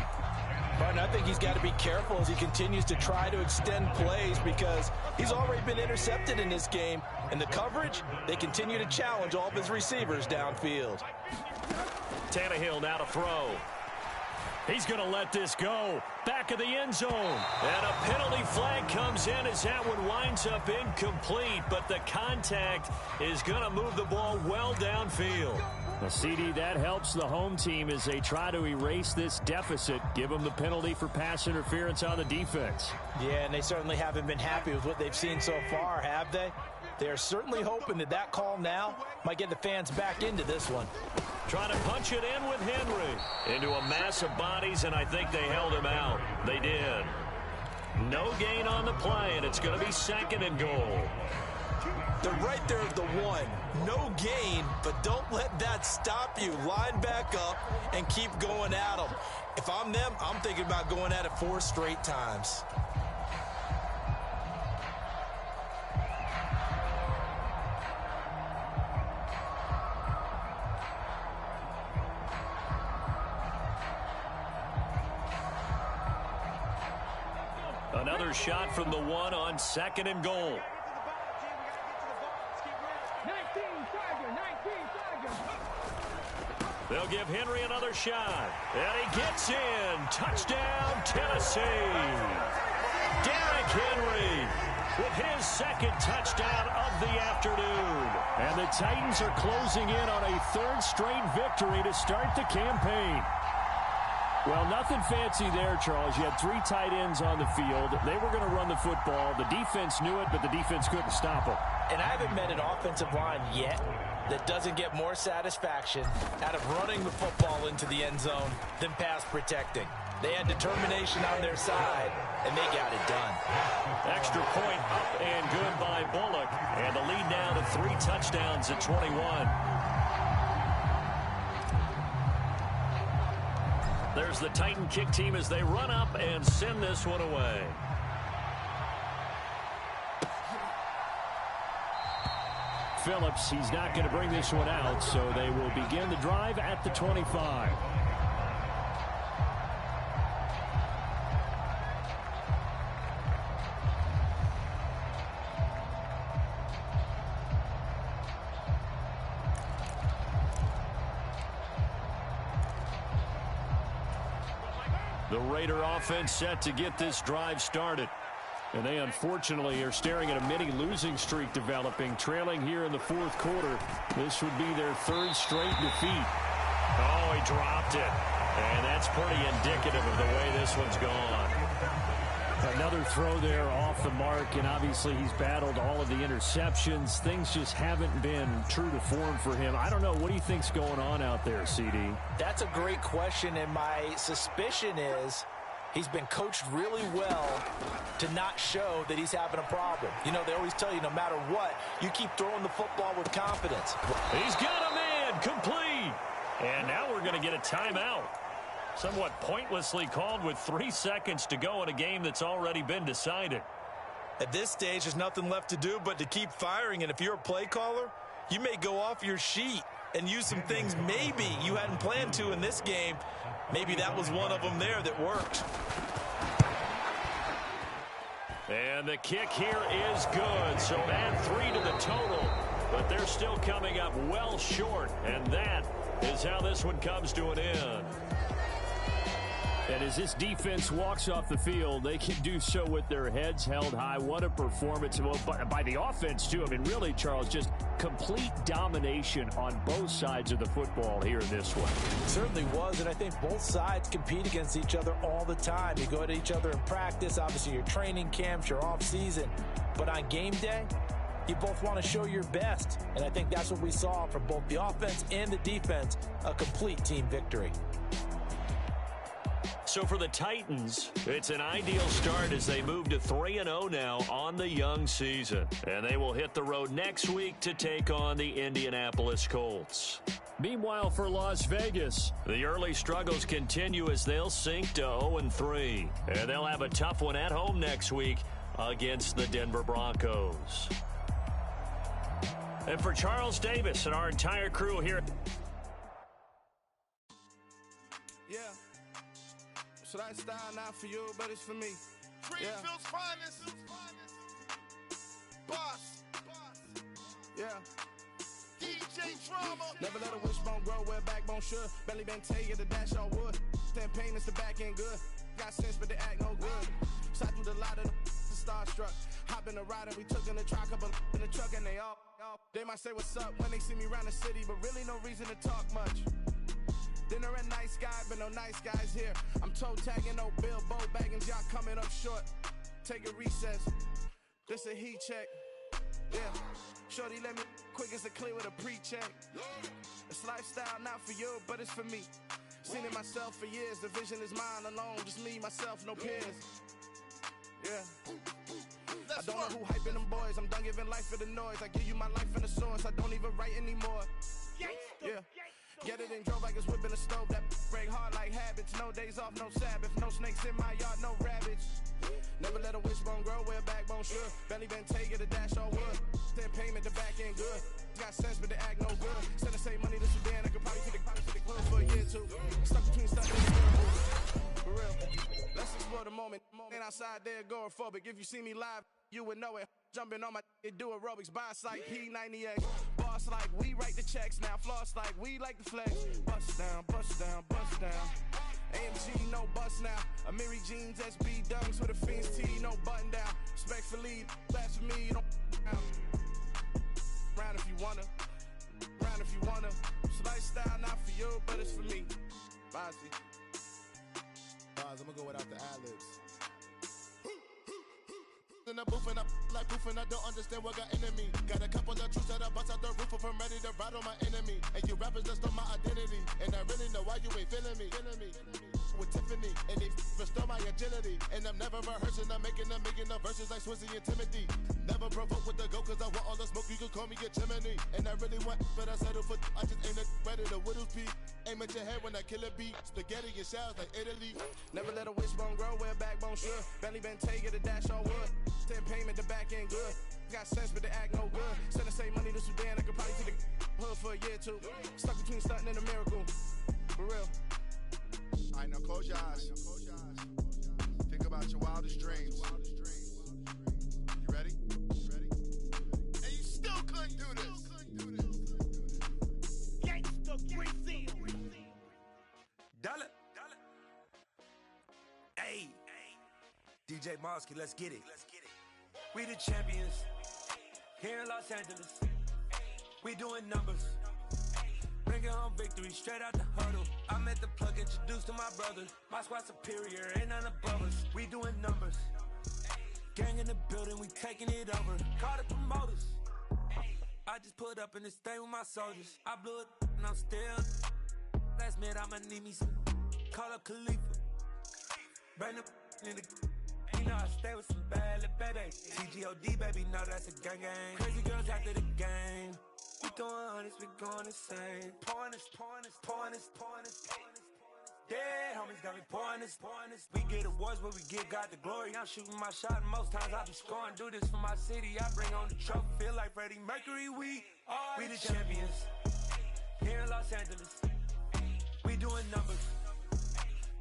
But I think he's got to be careful as he continues to try to extend plays because he's already been intercepted in this game. And the coverage, they continue to challenge all of his receivers downfield. Tannehill now to throw. He's going to let this go. Back of the end zone. And a penalty flag comes in as that one winds up incomplete. But the contact is going to move the ball well downfield. Well, CD, that helps the home team as they try to erase this deficit. Give them the penalty for pass interference on the defense. Yeah, and they certainly haven't been happy with what they've seen so far, have they? They're certainly hoping that that call now might get the fans back into this one. Trying to punch it in with Henry. Into a mass of bodies, and I think they held him out. They did. No gain on the play, and it's going to be 2nd and goal. They're right there at the 1. No gain, but don't let that stop you. Line back up and keep going at them. If I'm them, I'm thinking about going at it 4 straight times. Another shot from the 1 on 2nd and goal. They'll give Henry another shot. And he gets in. Touchdown, Tennessee. Derrick Henry with his second touchdown of the afternoon. And the Titans are closing in on a third straight victory to start the campaign. Well, nothing fancy there, Charles. You had 3 tight ends on the field. They were going to run the football. The defense knew it, but the defense couldn't stop them. And I haven't met an offensive line yet that doesn't get more satisfaction out of running the football into the end zone than pass protecting. They had determination on their side, and they got it done. Extra point up and good by Bullock. And the lead now to 3 touchdowns at 21. There's the Titan kick team as they run up and send this one away. Phillips, he's not going to bring this one out, so they will begin the drive at the 25. The Raider offense set to get this drive started. And they unfortunately are staring at a mini losing streak developing, trailing here in the fourth quarter. This would be their 3rd straight defeat. Oh, he dropped it. And that's pretty indicative of the way this one's gone. Another throw there off the mark, and obviously he's battled all of the interceptions. Things just haven't been true to form for him. I don't know. What do you think's going on out there, CD? That's a great question, and my suspicion is he's been coached really well to not show that he's having a problem. You know, they always tell you no matter what, you keep throwing the football with confidence. He's got a man complete. And now we're going to get a timeout. Somewhat pointlessly called with 3 seconds to go in a game that's already been decided. At this stage, there's nothing left to do but to keep firing. And if you're a play caller, you may go off your sheet and use some things maybe you hadn't planned to in this game. Maybe that was one of them there that worked. And the kick here is good. So add 3 to the total. But they're still coming up well short. And that is how this one comes to an end. And as this defense walks off the field, they can do so with their heads held high. What a performance by the offense, too. I mean, really, Charles, just complete domination on both sides of the football here in this one. It certainly was, and I think both sides compete against each other all the time. You go at each other in practice, obviously your training camps, your off-season. But on game day, you both want to show your best. And I think that's what we saw from both the offense and the defense, a complete team victory. So for the Titans, it's an ideal start as they move to 3-0 now on the young season. And they will hit the road next week to take on the Indianapolis Colts. Meanwhile, for Las Vegas, the early struggles continue as they'll sink to 0-3. And they'll have a tough one at home next week against the Denver Broncos. And for Charles Davis and our entire crew here. Yeah. So that style not for you, but it's for me. Greenfield's finest. Boss. Yeah. DJ Drama. Never let a wishbone grow where a backbone should. Belly been take it to dash all wood. Then pain is the back end good. Got sense, but they act no good. Shot through the lot of the starstruck. Hop in the ride and we took in the truck, couple in the truck and they all. They might say what's up when they see me around the city, but really no reason to talk much. Dinner a nice guy, but no nice guys here. I'm toe tagging, no Bilbo bagging, y'all coming up short. Take a recess. This a heat check. Yeah. Shorty let me quick as a clear with a pre-check. It's lifestyle not for you, but it's for me. Seen it myself for years. The vision is mine alone. Just me, myself, no peers. Yeah. I don't know who hyping them boys. I'm done giving life for the noise. I give you my life in the source. I don't even write anymore. Yeah. Get it and drove like it's whipping a stove. That break hard like habits. No days off, no Sabbath. No snakes in my yard, no rabbits. Never let a wishbone grow where a backbone should. Belly been take it to dash all wood. Then payment, the back end good. Got sense, but they act no good. Send the same money to Sudan. I could probably take the club for a year or two. Stuck between stuff in the for real. Let's explore the moment. Ain't outside there agoraphobic. If you see me live, you would know it. Jumping on my do aerobics, buy like P90X. Boss like we write the checks now. Floss like we like the flex. Bust down, bust down, bust down. AMG, no bust now. Amiri jeans, SB dunks with a Fiends tee, no button down. Respectfully, blasphemy, you don't round if you wanna. Round if you wanna. It's lifestyle, not for you, but it's for me. Bossy. I'm gonna go without the ad-libs. In the booth and I like proof and I don't understand what got into me. Got a couple of truths that I bust out the roof if I'm ready to ride on my enemy. And you rappers just on my identity. And I really know why you ain't feeling me. With Tiffany, and they restore my agility. And I'm never rehearsing, I'm making the verses like Swizzy and Timothy. Never provoke with the go, cause I want all the smoke, you can call me a chimney. And I really want, but I settle for, I just ain't ready to whittle pee. Aim at your head when I kill a beat. Spaghetti and shells like Italy. Never let a wishbone grow where a backbone should. Belly been take the dash all wood. 10 payment, the back end good. Got sense, but they act no good. Send the same money to Sudan, I could probably take the hood for a year or two. Stuck between stunting and a miracle. For real. Alright, now close your eyes. Think about your wildest dreams. You ready? And you still couldn't do this. Gangsta Brazil. Dollar. Hey. DJ Mosky, let's get it. We the champions. Here in Los Angeles. We doing numbers. Bringing home victory straight out the huddle. I'm at the plug, introduced to my brother. My squad superior, ain't none above us. We doing numbers. Gang in the building, we taking it over. Call the promoters. I just put up in this thing with my soldiers. I blew it and I'm still. Last minute I'ma need me some. Call up Khalifa. Bring the in the. You know I stay with some bad little baby. TGOD baby, know that's a gang gang. Crazy girls after the game. We throwing hundreds, we going insane. Pouring this. Dead homies got me pouring this. We get awards, but we give God the glory. I'm shooting my shot, and most times I be scoring. Do this for my city, I bring on the trophy. Feel like Freddie Mercury, we the champions. Here in Los Angeles, we doing numbers.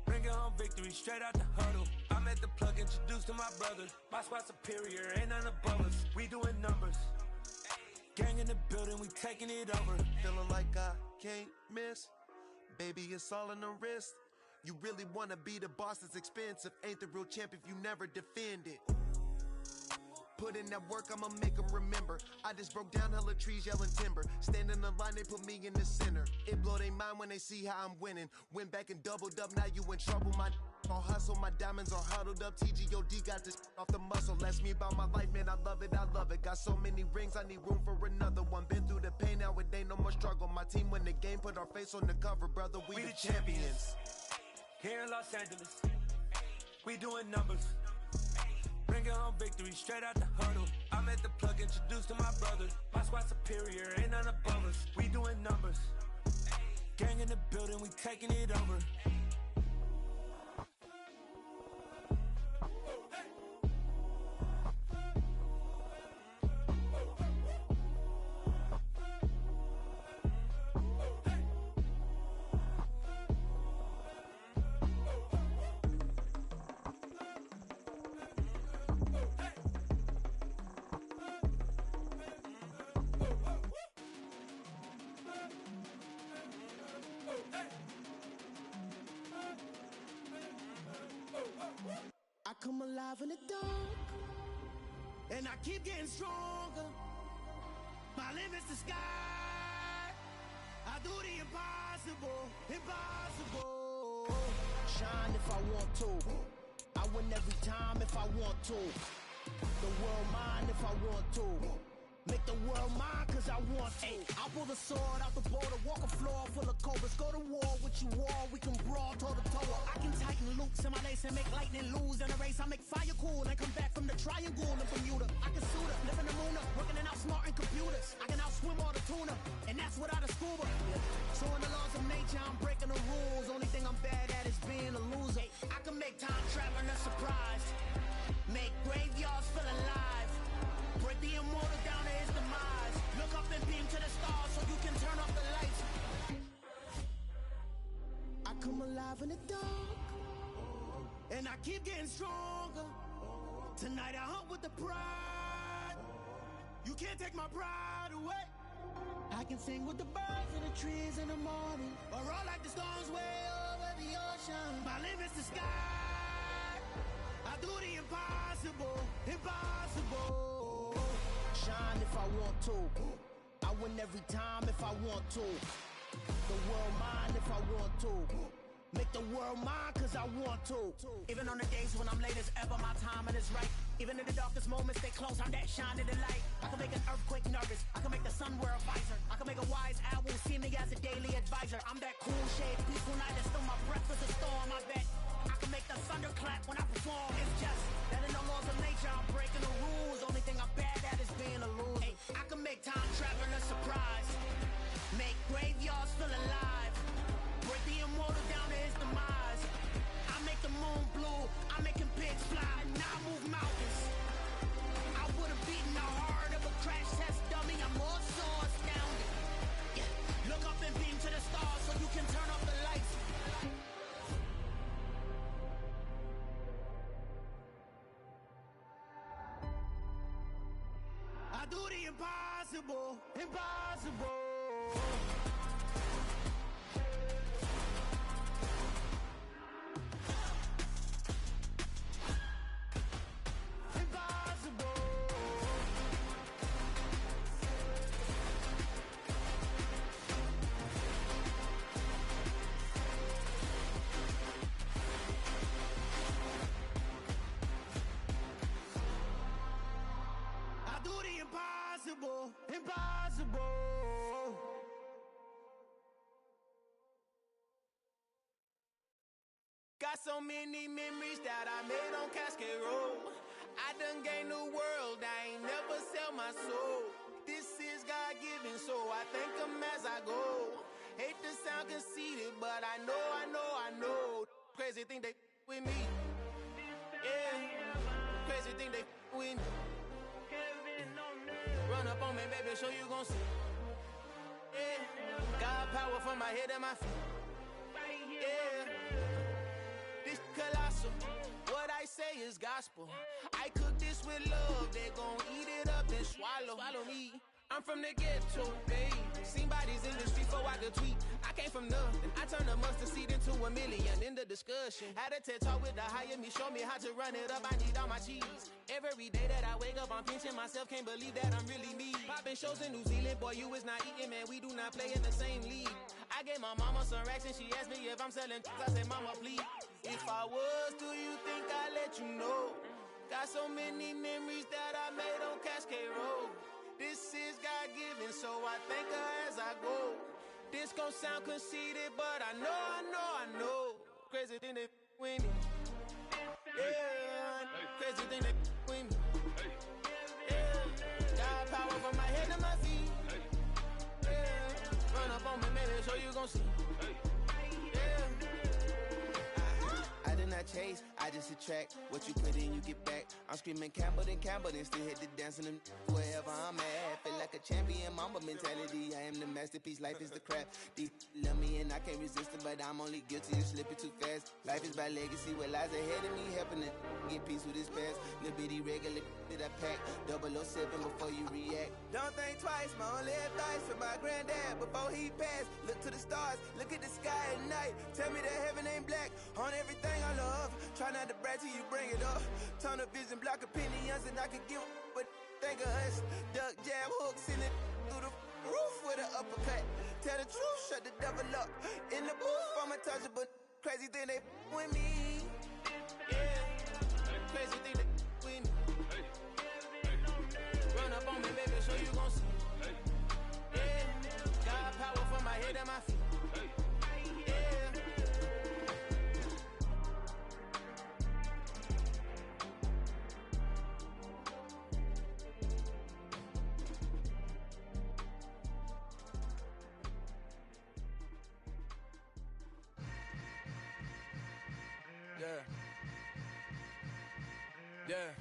Bringing home victory straight out the huddle. I'm at the plug, introduced to my brother. My squad superior, ain't none above us. We doing numbers. Gang in the building, we taking it over. Feeling like I can't miss. Baby, it's all in the wrist. You really wanna be the boss, it's expensive. Ain't the real champ if you never defend it. Put in that work, I'ma make them remember. I just broke down hella trees, yelling timber. Stand in the line, they put me in the center. It blow their mind when they see how I'm winning. Went back and doubled up, now you in trouble. My all hustle, my diamonds are huddled up. TGOD got this off the muscle. Ask me about my life, man, I love it. Got so many rings, I need room for another one. Been through the pain, now it ain't no more struggle. My team win the game, put our face on the cover, brother. We the champions. Here in Los Angeles, we doing numbers. Bringing home victory straight out the huddle. I'm at the plug, introduced to my brother. My squad superior, ain't none above us. We doing numbers. Gang in the building, we taking it over. I come alive in the dark, and I keep getting stronger. My limit's the sky. I do the impossible. Shine if I want to. I win every time if I want to. The world mine if I want to. Make the world mine cause I want to. I'll pull the sword out the border, walk a floor full of cobras. Go to war with you all, we can brawl toe to toe. I can tighten loops in my lace and make lightning lose in a race. I make fire cool and come back from the triangle in Bermuda. I can suit up, live in the moon up, working and outsmarting computers. I can outswim all the tuna, and that's without a scuba. So in the laws of nature, I'm breaking the rules. Only thing I'm bad at is being a loser. I can make time traveling a surprise. Make graveyards feel alive. Break the immortal down to his demise. Look up and beam to the stars so you can turn off the lights. I come alive in the dark, and I keep getting stronger. Tonight I hunt with the pride. You can't take my pride away. I can sing with the birds and the trees in the morning, or roll like the storms way over the ocean. My limit's the sky. I do the impossible, impossible. Shine if I want to. I win every time if I want to. The world mine if I want to. Make the world mine cause I want to. Even on the days when I'm late as ever, my timing is right. Even in the darkest moments, stay close, I'm that shining the light. I can make an earthquake nervous, I can make the sun wear a visor. I can make a wise owl see me as a daily advisor. I'm that cool shade, peaceful night that still my breath is a storm, I bet. I can make the thunder clap when I perform. It's just that in the laws of nature, I'm breaking the rules. Only thing I'm bad at is being a loser. Hey, I can make time travel a surprise. Make graveyards feel alive. Break the immortal down to his demise. I make the moon blue, I'm making pigs fly. Now I move mountains. I would've beaten the heart of a crash test dummy. I'm more so astounded. Yeah. Look up and beam to the stars so you can turn off the lights. I do the impossible, impossible. Impossible, impossible. Got so many memories that I made on Cascade Road. I done gained the world, I ain't never sell my soul. This is God-given, so I thank him as I go. Hate to sound conceited, but I know. Crazy thing they with me. Yeah, crazy thing they with me. Run up on me, baby, show you gon' see. Yeah, God power from my head and my feet. Yeah, this colossal. What I say is gospel. I cook this with love, they gon' eat it up and swallow me. I'm from the ghetto, babe. Seen bodies in the street before I could tweet. I came from nothing. I turned a mustard seed into a million in the discussion. Had a TED talk with the higher me, show me how to run it up. I need all my cheese. Every day that I wake up, I'm pinching myself. Can't believe that I'm really me. Popping shows in New Zealand, boy, you is not eating, man. We do not play in the same league. I gave my mama some racks and she asked me if I'm selling. I said, mama, please. If I was, do you think I'd let you know? Got so many memories that I made on Cascade Road. This is God-given, so I thank her as I go. This gon' sound conceited, but I know. Crazy thing they with me. Yeah, crazy thing they with me. Yeah, God power from my head to my feet. Yeah, run up on me, maybe so you gon' see. Yeah, I did not chase, I just attract. What you put in, you get back. I'm screaming Campbell, then still hit the dancing and wherever I'm at. Feel like a champion, mamba mentality. I am the masterpiece, life is the craft. Deep love me and I can't resist it, but I'm only guilty of slipping too fast. Life is by legacy, what lies ahead of me, helping to get peace with this past. Little bitty regular that I pack, 007 before you react. Don't think twice, my only advice for my granddad before he passed. Look to the stars, look at the sky at night. Tell me that heaven ain't black on everything I love. Try not to brag till you bring it up. Tunnel vision, block opinions, and I can give but think of us. Duck, jab, hooks in it through the roof with an uppercut. Tell the truth, shut the devil up. In the booth, I'm untouchable. Crazy thing they with me. Yeah, crazy thing they with me. Run up on me, baby, so you gon' see. Yeah, God power from my head and my feet. Yeah.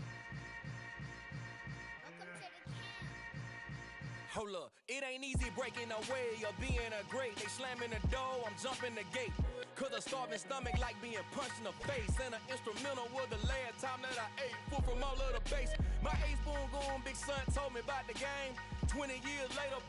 Hold up, it ain't easy breaking away or being a great. They slamming the door, I'm jumping the gate. Cause a starving stomach like being punched in the face. And an instrumental was the last time that I ate. Food from all of the base. My ace boom goon, big son told me about the game. 20 years later,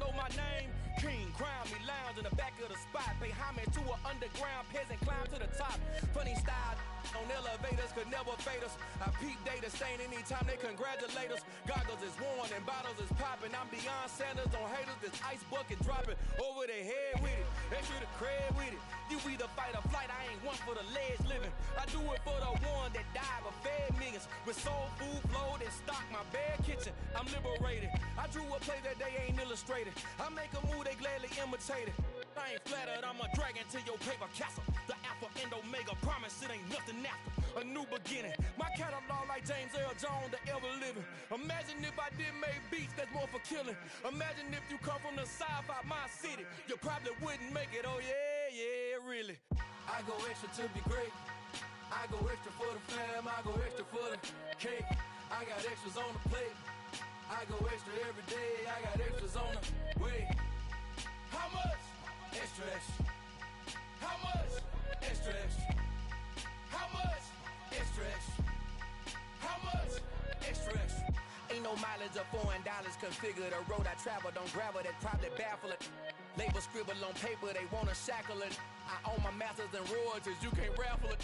know my name? King, crown me, lounge in the back of the spot. Pay homage to an underground peasant, climb to the top. Funny style on elevators could never fade us. I peep data stain anytime they congratulate us. Goggles is worn and bottles is popping. I'm beyond Sanders on haters. This ice bucket dropping over their head with it. They should have cred with it. You either fight or flight. I ain't one for the ledge living. I do it for the one that died but fed millions. With soul food flowed and stock my bare kitchen. I'm liberated. I drew a play that they ain't illustrated. I make a move they gladly imitate it. I ain't flattered, I'm a dragon to your paper castle. The Alpha and Omega, promise it ain't nothing after. A new beginning. My catalog like James Earl Jones, the ever living. Imagine if I did make beats that's more for killing. Imagine if you come from the south out my city. You probably wouldn't make it, oh yeah, really. I go extra to be great. I go extra for the fam, I go extra for the cake. I got extras on the plate. I go extra every day, I got extras on the way. How much? Extra, extra. How much? Extra, extra. How much? Extra, extra. How much? Extra, extra. Ain't no mileage of $4 configure the road I travel. Don't gravel, that probably baffle it. Label scribble on paper, they wanna shackle it. I own my masters and royalties, you can't raffle it.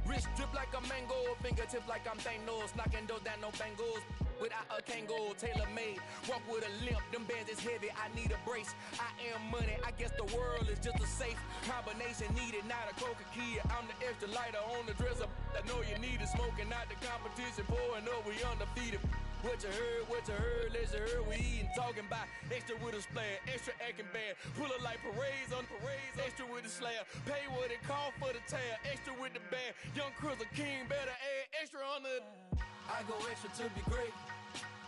Wrist drip like a mango, fingertips like I'm Thanos. Knocking those down, no bangles. Without a Kango, tailor-made. Walk with a limp, them bands is heavy, I need a brace. I am money, I guess the world is just a safe combination needed, not a Coca-Cola. I'm the extra lighter on the dresser. I know you need it, smoking out the competition, pouring up, we undefeated. What you heard, let's heard, we eating, talking about extra with a splash, extra acting bad. Pull it like parades on parades, extra with the slab. Pay what it call for the tab, extra with the band. Young Cruiser King, better add extra on the... I go extra to be great.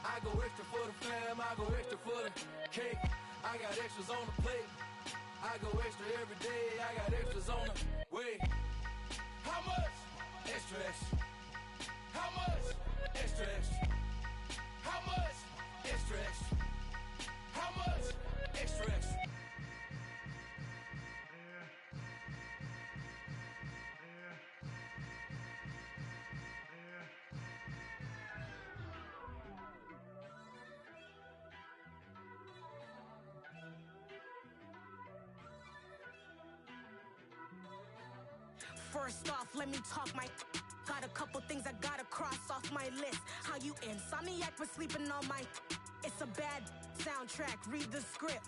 I go extra for the fam, I go extra for the cake. I got extras on the plate. I go extra every day, I got extras on the way. How much? Extra, extra. How much? Extra, extra. How much? Extra, extra. How much? Extra, extra. First off, let me talk my... Got a couple things I gotta cross off my list. How you insomniac for sleeping on my... It's a bad soundtrack, read the script.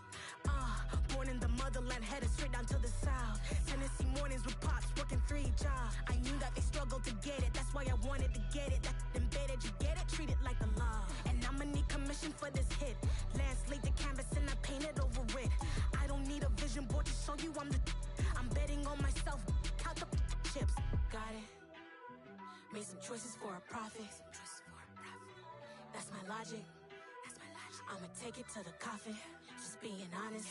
Born in the motherland, headed straight down to the south. Tennessee mornings with pops, working 3 jobs. I knew that they struggled to get it, that's why I wanted to get it. That embedded, you get it, treat it like a law. And I'ma need commission for this hit. Lance laid the canvas and I painted over it. I don't need a vision board to show you I'm the... I'm betting on myself, count the chips. Got it. Made some choices for a profit. That's my logic. I'ma take it to the coffin. Just being honest.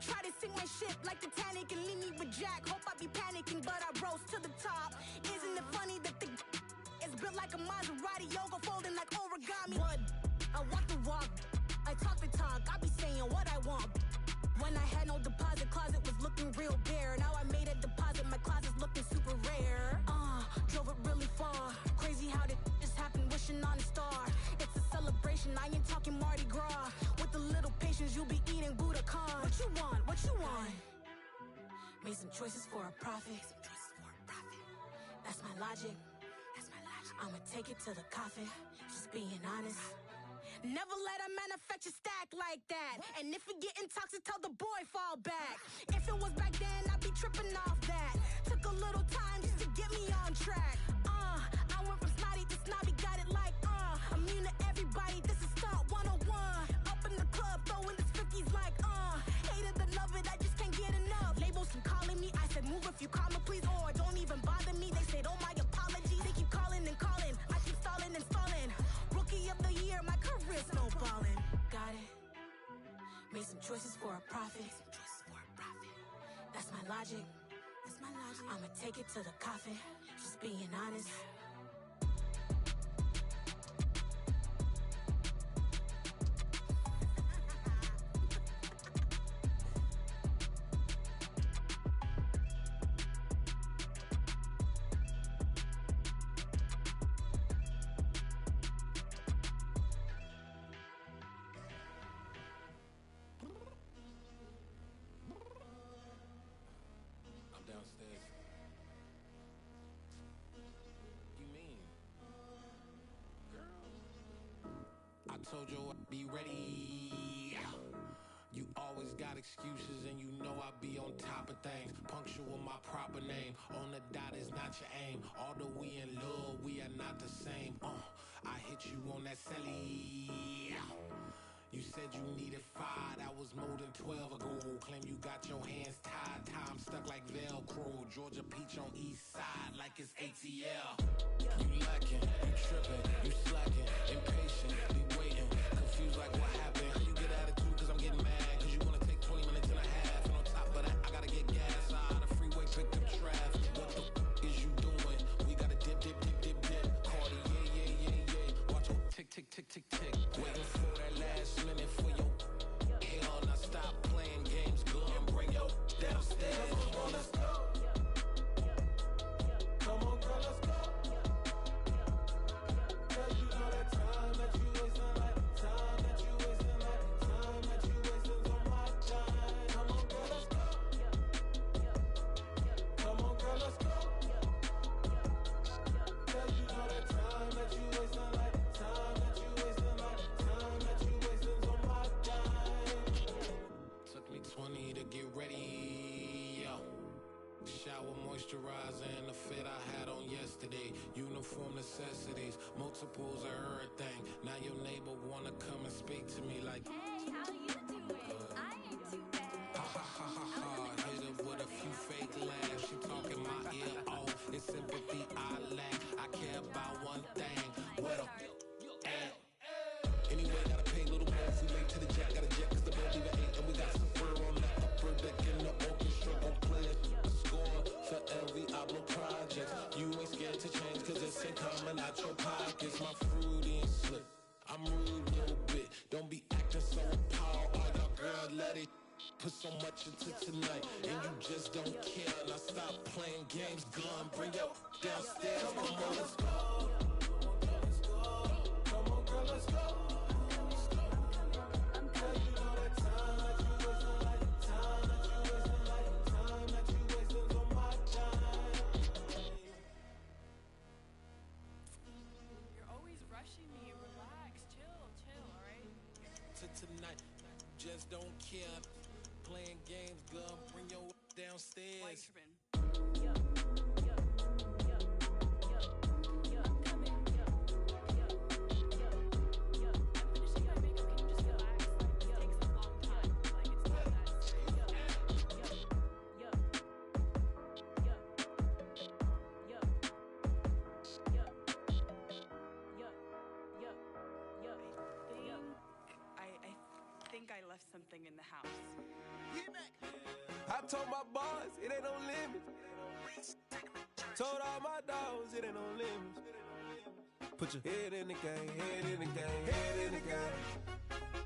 Try to sink my ship like Titanic and leave me with Jack. Hope I be panicking, but I rose to the top. Isn't it funny that the is built like a Maserati, yoga folding like origami? What? I walk the walk, I talk the talk. I be saying what I want. When I had no deposit, closet was looking real bare. Now I made a deposit, my closet's looking super rare. Drove it really far. Crazy how did just happen, wishing on a star. It's a celebration, I ain't talking Mardi Gras. With a little patience, you'll be eating Budokan. What you want? What you want? Made some choices for a profit. That's my logic. I'ma take it to the coffin. Just being honest. Never let a manufacture stack like that. And if we getting toxic, tell the boy fall back. If it was back then, I'd be tripping off that. Took a little time just to get me on track. I went from snotty to snobby, got it like immune to everybody, this is stunt 101. Up in the club, throwing the 50s like hate it or love it, I just can't get enough. Labels keep calling me, I said move if you call me please, or don't even bother me. They said oh my apologies, they keep calling and calling. I keep stalling and stalling. Rookie of the year, my career snowballing. Got it. Made some choices for a profit. That's my logic. I'ma take it to the coffin. Just being honest. told you I'd be ready. You always got excuses and you know I be on top of things. Punctual my proper name. On the dot is not your aim. Although we in love, we are not the same. I hit you on that celly. You said you needed 5, that was more than 12 ago. Claim you got your hands tied, time stuck like Velcro. Georgia Peach on east side like it's ATL. You lacking, you tripping, you slacking, impatient, be waiting, confused like what happened. You get attitude cause I'm getting mad, cause you wanna take 20 minutes and a half. And on top of that, I gotta get gas out of the freeway, pick up traffic. What the is you doing? We gotta dip, dip, dip, dip, dip. Cardi, yeah. Watch your tick, tick, tick, tick, tick. Waiting for that last minute for your hell. Now stop playing games, go and bring your downstairs. Come on, let's go. Come on, girl, let's go. Girl, you know that time that you wasting, like time that you wasting, like time that you wasting on my time. Come on, girl, let's go. Come on, girl, let's go. Girl, you know that time that you wasting, like time that you wasting, like time that you wasting on my time. Took me 20 to get ready, yo. Shower, moisturizer, and the fit I had on yesterday. Uniform necessities, multiples of everything. Now your neighbor wanna come and speak to me like, hey, how you doing? I ain't too bad. Ha ha ha ha ha. Hit her with a few fake laughs. She talking my ear off. It's sympathy I lack. I care about one thing. What a at. Anyway, gotta pay a little more. If we late to the jack, gotta jet cause the boat leave at 8. And we got some fur on the upper deck in the orchestra. Gon' play it. Score for every album project. You ain't scared to change cause it's ain't coming out your pockets. My fruity and slick. I'm rude a little bit. Don't be acting so appalled. All y'all girl, let it put so much into tonight. And you just don't care. Now stop playing games. Gun, bring your downstairs. Come on, let's go. Come on, girl, let's go. Girl, you know that time that you wasting, like time that you wasting, like time that you wasting on my time. You're always rushing me. Relax, chill, alright? To tonight, just don't care. Playing games, gun, bring your downstairs. I think I left something in the house. I told my boss it ain't no limits. Told all my dogs it ain't no limits. Put your head in the game, head in the game, head in the game.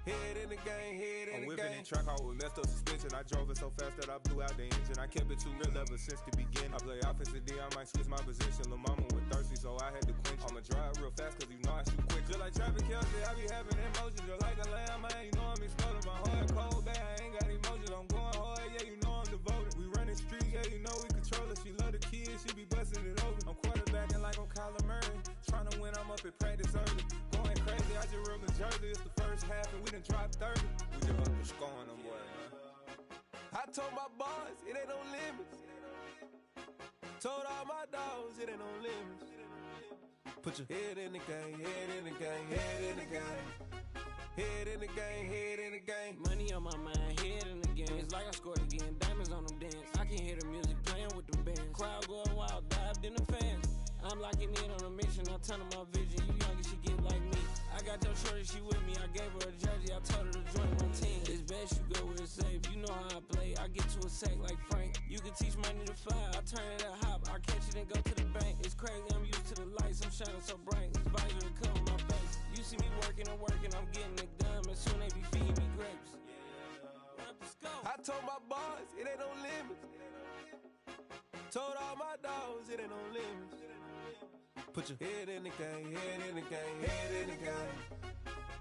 Head in the game, head in the game. I'm whipping in track out with messed up suspension. I drove it so fast that I blew out the engine. I kept it too real ever since the beginning. I play offensive D, I might switch my position. Lil' mama was thirsty, so I had to quench. I'ma drive real fast, cause you know I shoot quick. Just like Travis Kelce, I be having emotions. Just like a lamb, man, you know I'm exploding. My heart cold, bad, I ain't got emotions. I'm going hard, yeah, you know I'm devoted. We running streets, yeah, you know we control it. She love the kids, she be busting it over. I'm quarterbacking like I'm Kyler Murray. Trying to win, I'm up at practice early. Going crazy, I just real the jersey. It's the first half and we done dropped 30. We just up to scoring them, boy, man. I told my boss it ain't no limits. Told all my dogs it ain't no limits. Put your head in the game, head in the game, head in the game. Head in the game, head in the game. Money on my mind, head in the game. It's like I scored again, diamonds on them dance. I can hear the music playing with them bands. Crowd going wild, dived in the fans. I'm locking in on a mission, I'm telling my vision. You young and she get like me. I got your shorty, she with me. I gave her a jersey, I told her to join my team. It's best you go where it's safe. You know how I play. I get to a sack like Frank. You can teach money to fly. I turn it a hop. I catch it and go to the bank. It's crazy, I'm used to the lights. I'm shining so bright. This visor to cover my face. You see me working and working. I'm getting it done. And soon they be feeding me grapes. Let's go. I told my boss it ain't no limits. Told all my dogs it ain't no limits. Put your head in the game, head in the game, head in the game.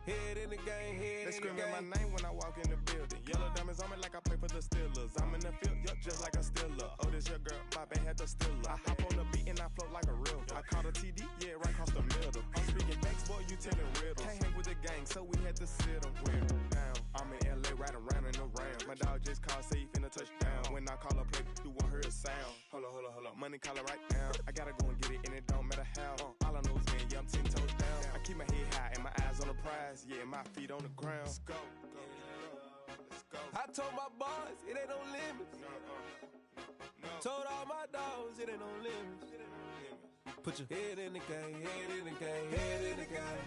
Head in the game, head in the game. They screaming my name when I walk in the building. Yellow diamonds on me like I play for the Steelers. I'm in the field, yup, just like a Steeler. Oh, this your girl, my band had the Steeler. I hop on the beat and I float like a river. I caught a TD, yeah, right across the middle. I'm speaking facts, boy, you telling riddles. Can't hang with the gang, so we sound. Hold up, money calling right now. I gotta go and get it, and it don't matter how. All I know is win, yeah, I'm 10 toes down. I keep my head high and my eyes on the prize, yeah, and my feet on the ground. Let's go. I told my boys, it ain't no limits. Told all my dogs, it ain't no limits. Put your head in the game, head in the game, head in the game.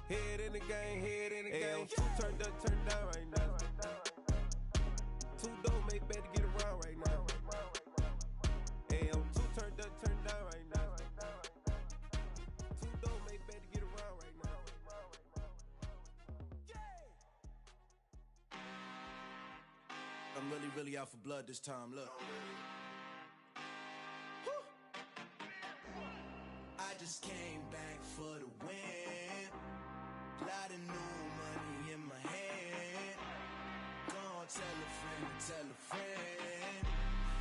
Head in the game, head in the game. Two turned up, turned down right now. Two don't make bad to get around right now. Two turned up, turned down right now. Two don't make bad to get around right now. I'm really out for blood this time, look. I just came back for the win. Lot of new money in my hand. Gonna tell a friend.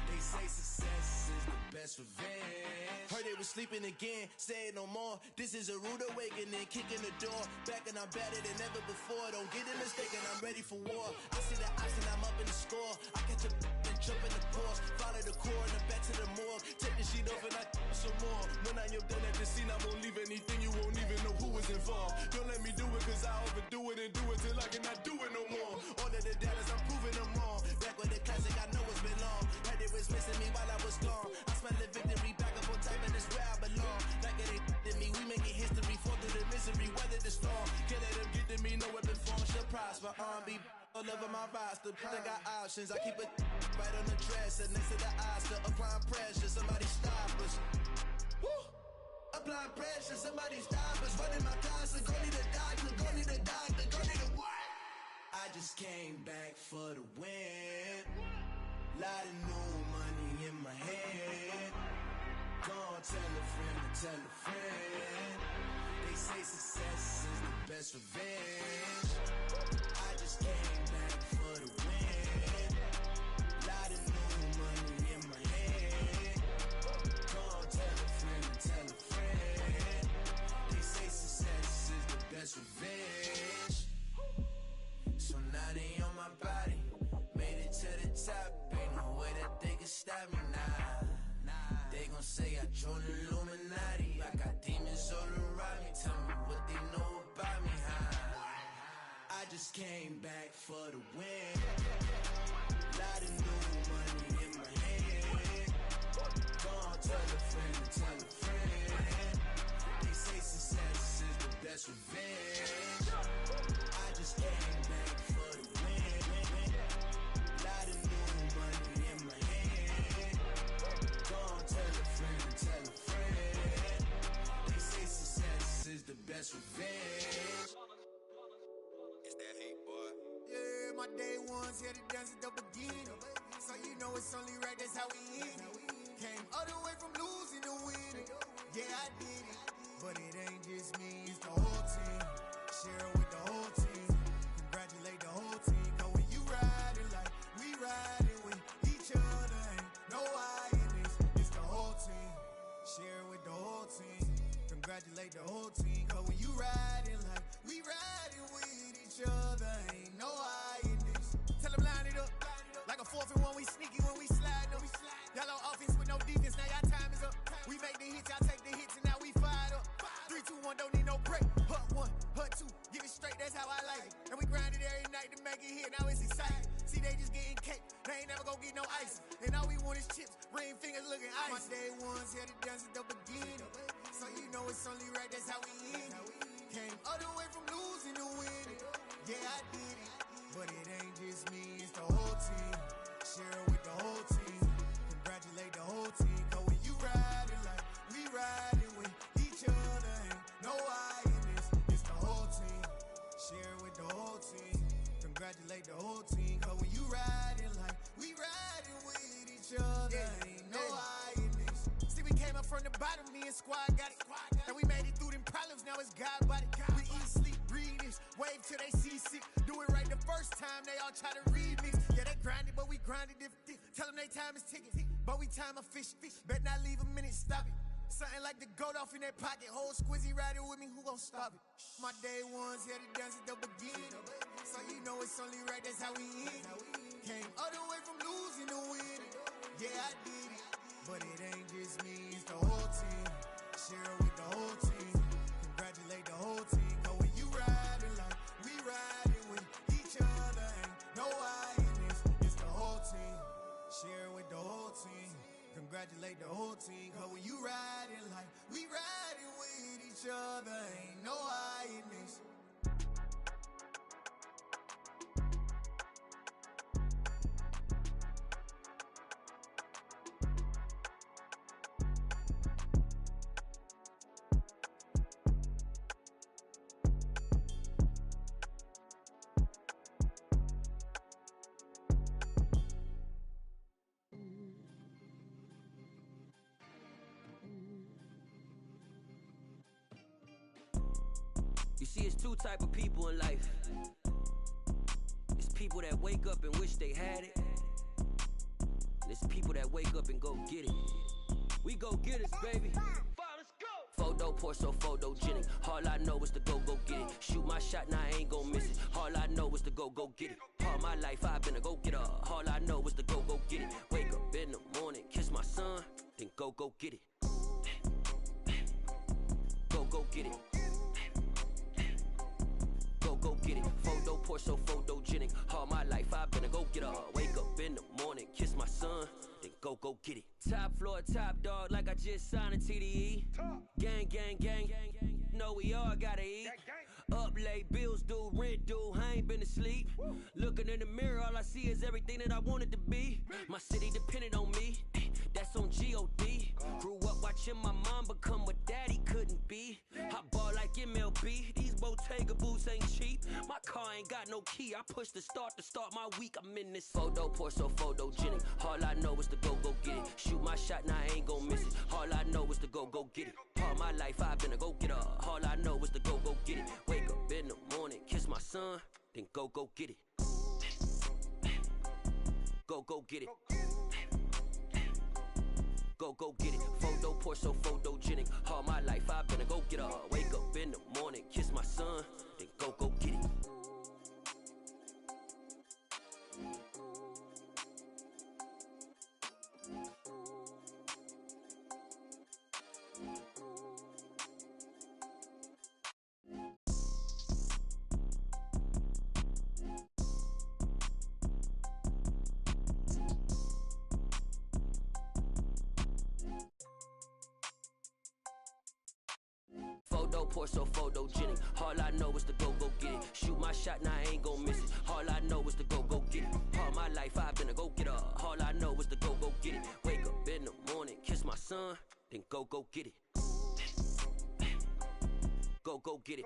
They say success is the best revenge. Heard they was sleeping again, say it no more. This is a rude awakening, kicking the door. Back and I'm better than ever before. Don't get it mistaken, I'm ready for war. I see the option, I'm up in the score. I catch a and jump in the course. Follow the core and the back to the morgue. Take the sheet off and I some more. When I am done at the scene, I won't leave anything. You won't even know who is involved. Don't let me do it, cause I overdo it and do it till I cannot do it no more. All of the doubters, I'm proving them wrong. Back with the classic, I know it's been long. Had it was missing me while I was gone. I smell the victory back up on top, and it's where I belong. Like it ain't to me, we making history. Fall through the misery, weather the storm. Can't let them get to me, no weapon form shall prosper. R&B all over my roster, I got options. I keep it right on the dresser, next to the Oscar. Applying pressure, somebody stop us. Woo! Applying pressure, somebody stop us. Running my closet, go need a doctor, go need a doctor, go need a what? I just came back for the win. Lot of new money in my hand. Gonna tell a friend. They say success is the best revenge. I just came back for the win. Lot of new money in my hand. Gonna tell a friend. They say success is the best revenge. So now they on my body. Made it to the top. Ain't no way that they can stop me now. They gon' say I joined the Illuminati. I got demons all around me. Tell me what they know about me, huh? I just came back for the win. Lot of new money in my hand. Gonna tell a friend. They say success is the best revenge. I just came back for the win. Lot of new money in my hand. Gonna tell a friend. They say success is the best revenge. It's that hate, boy. Yeah, my day ones here to dance at the beginning. So you know it's only right, that's how we end it. Came all the way from losing to winning. Yeah, I did it. But it ain't just me, it's the whole team. Share it with the whole team. Congratulate the whole team. Cause when you riding like we riding with each other, ain't no I in this. It's the whole team. Share it with the whole team. Congratulate the whole team. Cause when you riding like we riding with each other, ain't no I in this. Tell them line it up. Like a 4th and 1, we sneaky when we slide them. Yellow offense with no defense, now y'all time is up. We make the hits, y'all take the hits, and now we fired up. 3, 2, 1, don't need no break. Hut 1, hut 2, give it straight, that's how I like it. And we grind it every night to make it hit, now it's exciting. See, they just getting cake, they ain't never gonna get no ice. And all we want is chips, ring fingers looking ice. My day ones here to dance at the beginning. So you know it's only right, that's how we end it. Came all the way from losing to winning. Yeah, I did it. But it ain't just me, it's the whole team. Share it with the whole team. Congratulate the whole team. Cause when you riding like we riding with each other, ain't no I in this. It's the whole team. Share it with the whole team. Congratulate the whole team. Cause when you riding like we riding with each other, ain't no I in this. See, we came up from the bottom, me and squad got it. And we made it through them problems, now it's God body. We eat, sleep, breathe this. Wave till they seasick. Do it right the first time, they all try to remix. Yeah, they grinded, but we grinded different. Tell them they time is ticking, but we time a fish. Bet not leave a minute, stop it. Something like the goat off in their pocket. Whole squizzy riding with me, who gon' stop it? My day ones here to dance at the beginning. So you know it's only right, that's how we end. Came all the way from losing to winning. Yeah, I did it, but it ain't just me, it's the whole team. Share it with the whole team. Congratulate the whole team. Cause when you riding like we riding with each other, ain't no I in this, it's the whole team. Share it with the whole team. Congratulate the whole team. Cause when you riding like we riding with each other, ain't no I in this. You see, it's two type of people in life. It's people that wake up and wish they had it. And it's people that wake up and go get it. We go get it, baby. Photo poor, so photogenic. All I know is to go get it. Shoot my shot, now I ain't gon' miss it. All I know is to go get it. All my life I've been a go-getter. All I know is to go get it. Wake up in the morning, kiss my son, then go get it. Go get it. Go get it. Photo poor, so photogenic. All my life I've been a go-getter. Wake up in the morning, kiss my son, then go get it. Top floor, top dog, like I just signed a TDE. Gang, gang, gang, gang. Know we all gotta eat. Up late, bills due, rent due, I ain't been asleep. Looking in the mirror, all I see is everything that I wanted to be. My city depended on me, that's on G.O.D. Grew up watching my mom become what daddy couldn't be. I ball like MLB, these Bottega boots ain't cheap. My car ain't got no key, I push the start to start my week. I'm in this photo poor, so photogenic. All I know is to go get it. Shoot my shot, now I ain't gon' miss it. All I know is to go get it. All my life I've been a go-getter. All I know is to go get it. Wake up in the morning, kiss my son, then go get it. Go get it. Go get it. Photo poor, so photogenic. All my life I've been a go-getter. Wake up in the morning, kiss my son, then go get it. Photo poor, so photogenic. All I know is to go get it. Shoot my shot, now I ain't gon' miss it. All I know is to go get it. All my life I've been a go-getter. All I know is to go get it. Wake up in the morning, kiss my son, then go get it. Go get it.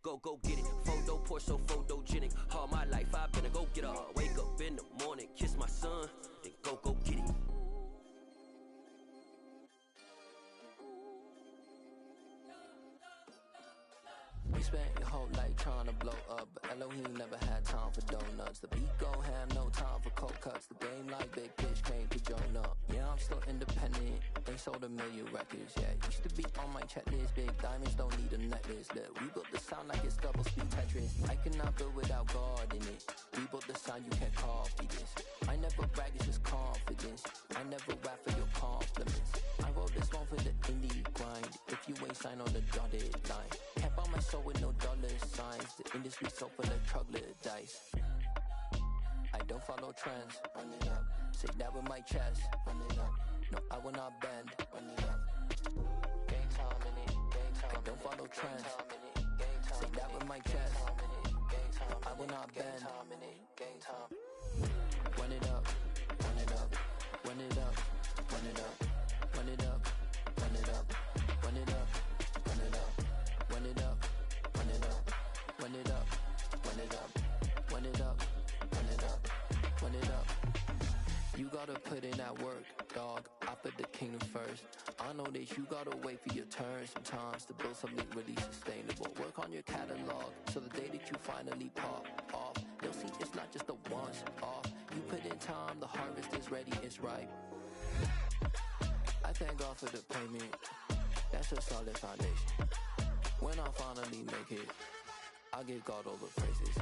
Go get it. Photo poor, so photogenic. All my life I've been a go-getter. Wake up in the morning, kiss my son, then go get it. We spent your whole life trying to blow up, but Elohim never had time for donuts. The beat go ham, no time for cold cuts. The game like Big Pitch came to Jonah. Yeah, I'm still independent, they sold 1 million records. Yeah, used to be on my checklist. Big diamonds don't need a necklace. Look, we built the sound like it's double speed Tetris. I cannot build without God in it. We built the sound, you can't copy this. I never brag, it's just confidence. I never rap for your compliments. I wrote this one for the indie grind. If you ain't signed on the dotted line, can't buy my soul with no dollar signs. The industry so full of troglodytes. I don't follow trends. Run it up. Say that with my chest. Run it up. No, I will not bend. Run it up. Game time in it. Game time. I don't follow trends. Say that with my chest. No, I will not bend. Game time. Run it up. Run it up. Run it up. Run it up. Run it up. Run it up. Run it up. Run it up. Run it up. Run it up. Run it up. Run it up. Run it up. Run it up. Run it up. You gotta put in that work, dog. I put the kingdom first. I know that you gotta wait for your turn sometimes to build something really sustainable. Work on your catalog, so the day that you finally pop off, you'll see it's not just a once off. You put in time, the harvest is ready, it's ripe. I thank God for the payment. That's a solid foundation. When I finally make it, I give God all the praises.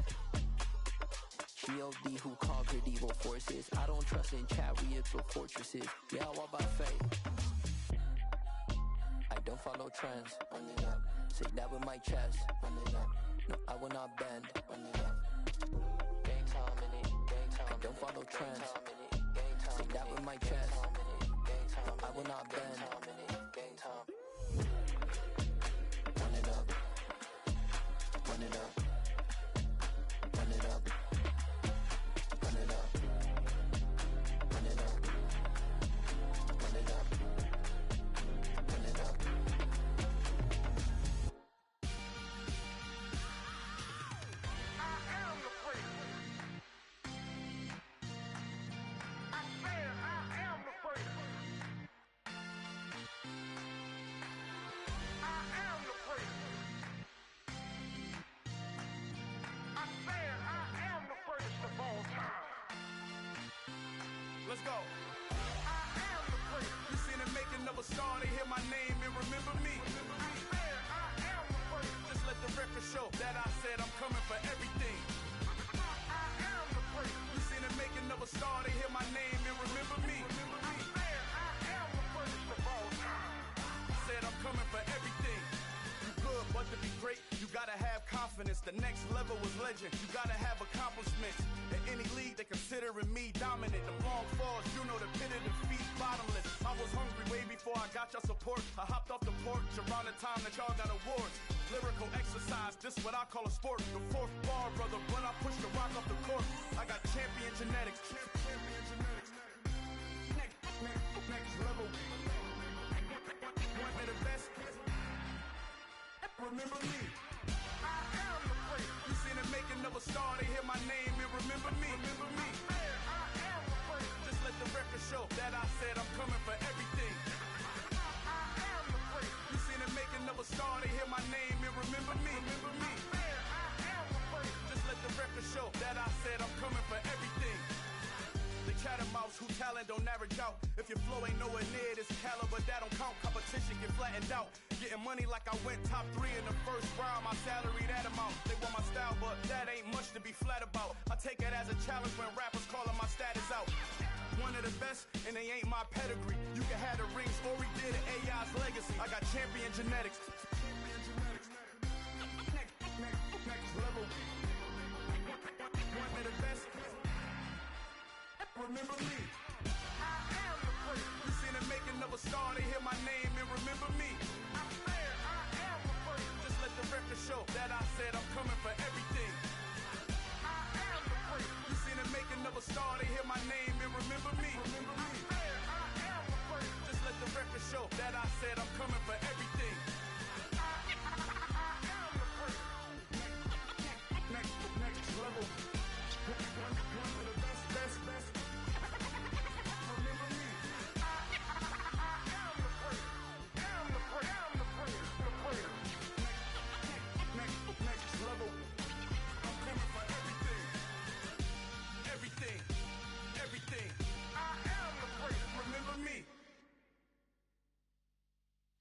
G.O.D. who conquered evil forces. I don't trust in chariots or fortresses. Yeah, I walk by faith. I don't follow trends. Say that with my chest. No, I will not bend. Gang time in it. I don't follow trends. Say that with my chest. No, I will not bend. Gang time. Run it up. Run it up. Run it up. Run it up. Run it up. Run it up. Run it up. Let's go. I am the first. You seen the making of a star, they hear my name and remember me. I am the first. Just let the record show that I said I'm coming for everything. I am the first. You seen the making of a star, they hear my name and remember me. I am the first of all time. Said I'm coming for everything. You good, but to be great, you gotta have confidence. The next level was legend. You gotta have accomplishments. In any league, they considering me dominant. The wrong falls, you know the pit of defeat, bottomless. I was hungry way before I got your support. I hopped off the porch around the time that y'all got awards. Lyrical exercise, this what I call a sport. The fourth bar, brother, when I push the rock off the court. I got champion genetics. Champion genetics. Next level. One of the best. Remember me. I am the first. You seen the making of a star, they hear my name and remember me. Remember me. I am the first. Just let the record show that I said I'm coming for everything. I am the first. You seen the making of a star, they hear my name and remember me. Remember me. I am the first. Just let the record show that I said I'm coming for everything. The chattermouths who talent don't average out. If your flow ain't nowhere near this caliber, that don't count. Competition get flattened out. Getting money like I went top 3 in the first round. My salary that amount. They want my style, but that ain't much to be flat about. I take it as a challenge when rappers calling my status out. One of the best, and they ain't my pedigree. You can have the rings, or we did it, AI's legacy. I got champion genetics. Next level. One of the best. Remember me. I am the first. You seen the making of a star, they hear my name and remember me. I swear I am the first. Just let the record show that I said I'm coming for everything. I am the first. You seen the making of a star, they hear my name and remember me. Remember me. I swear I am the first. Just let the record show that I said I'm coming for everything. I am the first. Next level. One of the best.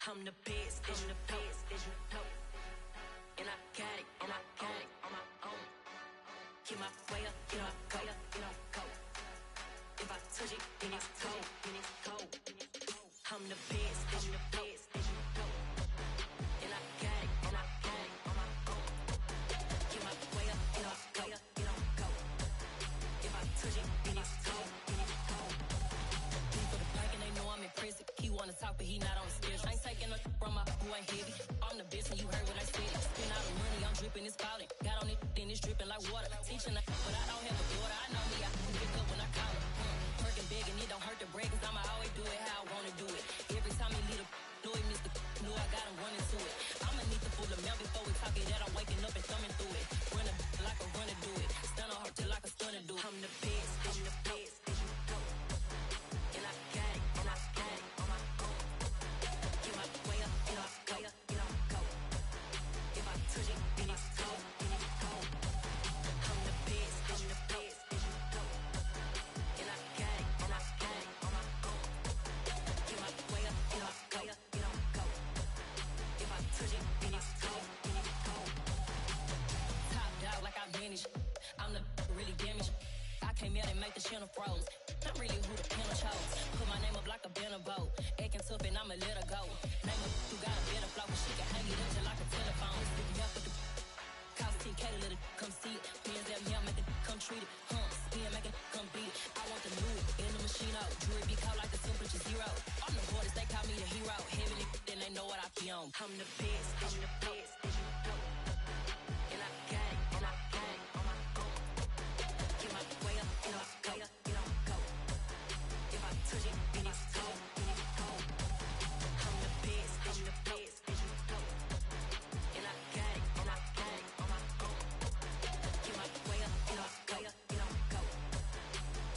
I'm the best, and the best, and I got it, and I got it on my own. Get my way up, get my go, go. If I touch it, then it's cold, I'm the best, and the best, and I got it, and I got it on my own. Get my way up, get my go. If I touch it, then it's cold, Deep for the blank and they know I'm impressive. He wanna talk, but he not on the schedule. I ain't taking a from my who ain't heavy. I'm the best and you heard what I said. Spend all the money, I'm dripping, it's spouting. Got on it, then it's dripping like water. Teaching her, but I don't have a daughter. I know me, I can pick up when I call her. Working big and it don't hurt the break, cause I'ma always do it how I wanna do it. Every time he lead a know he missed the know I got him running to it. I'ma need the full of milk before we talk it that I'm waking up and thumbing through it. Run a like a runner do it. Stun on her till like a stunner do it. I'm the best, I'm the best, and I got it, and I got it on my own. Get my way up, get my go, go. If I touch it, then it's cold, I'm the best, and I got it, and I got it on my own. Get my way up, get my go. If I touch it, then it's cold. Top dog like I manage. I'm the really damaged. chin froze. I'm really who the pen chose. Put my name up like a banner boat. Acting tough and I'ma let her go. Name her who got a better flow, but she can hang it up just like a telephone. Yeah, for the cost 10K to let it come see it. Hands at me, I make it come treat it. Spin, make it come beat it. I want the new in the machine out. Jewelry be caught like the temperature zero. I'm the hardest, they call me the hero. Heavy, then they know what I be on. I'm the best, I'm the best. And I got it, and I got it on my own. Get my way up, and I go, and I go. If I touch it, then it's cold, then it's cold. I'm the best, I'm the best, and I got it, and I got it on my own. Get my way up, and I go, and I go.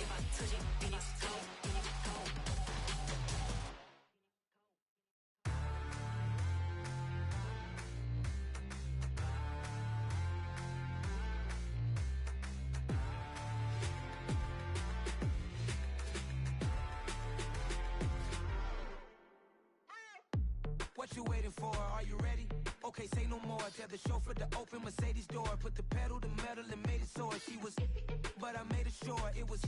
If I touch it, then it's cold, then it's cold. What you waiting for? Are you ready? Okay, say no more. Tell the chauffeur to open Mercedes door. Put the pedal to metal and made it soar. She was, but I made it sure it was.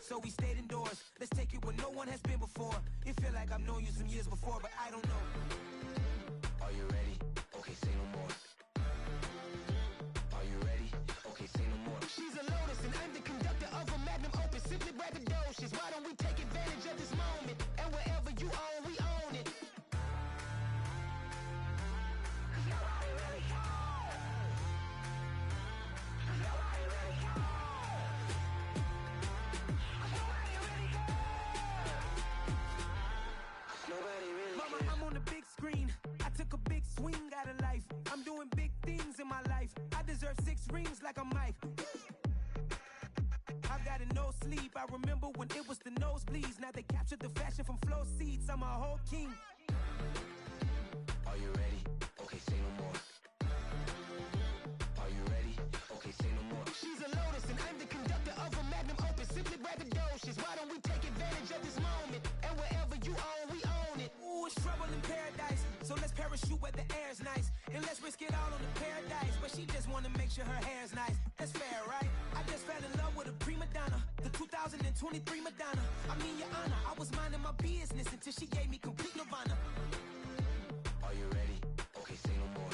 So we stayed indoors. Let's take it where no one has been before. It feel like I've known you some years before, but I don't know. Are you ready? Okay, say no more. Are you ready? Okay, say no more. She's a Lotus and I'm the conductor of a magnum opus. Simply braggadocious. Why don't we take advantage of this moment? And wherever you own, we own it. Mama, I'm on the big screen. I took a big swing out of life. I'm doing big things in my life. I deserve 6 rings like I'm Mike. I've got no sleep. I remember when it was the nosebleeds. Now they captured the fashion from flow seats. I'm a whole king. Are you ready? Okay, say no more. Are you ready? Okay, say no more. She's a Lotus and I'm the conductor of a magnum opus. Simply braggadocious. Why don't we take advantage of this moment? And wherever you own, we own it. Ooh, it's trouble in paradise. So let's parachute where the air's nice. And let's risk it all on the paradise. But she just wanna make sure her hair's nice. That's fair, right? I just fell in love with a prima donna. The 2023 Madonna. I mean, your honor, I was minding my business until she gave me complete nirvana. Are you ready? Okay, say no more.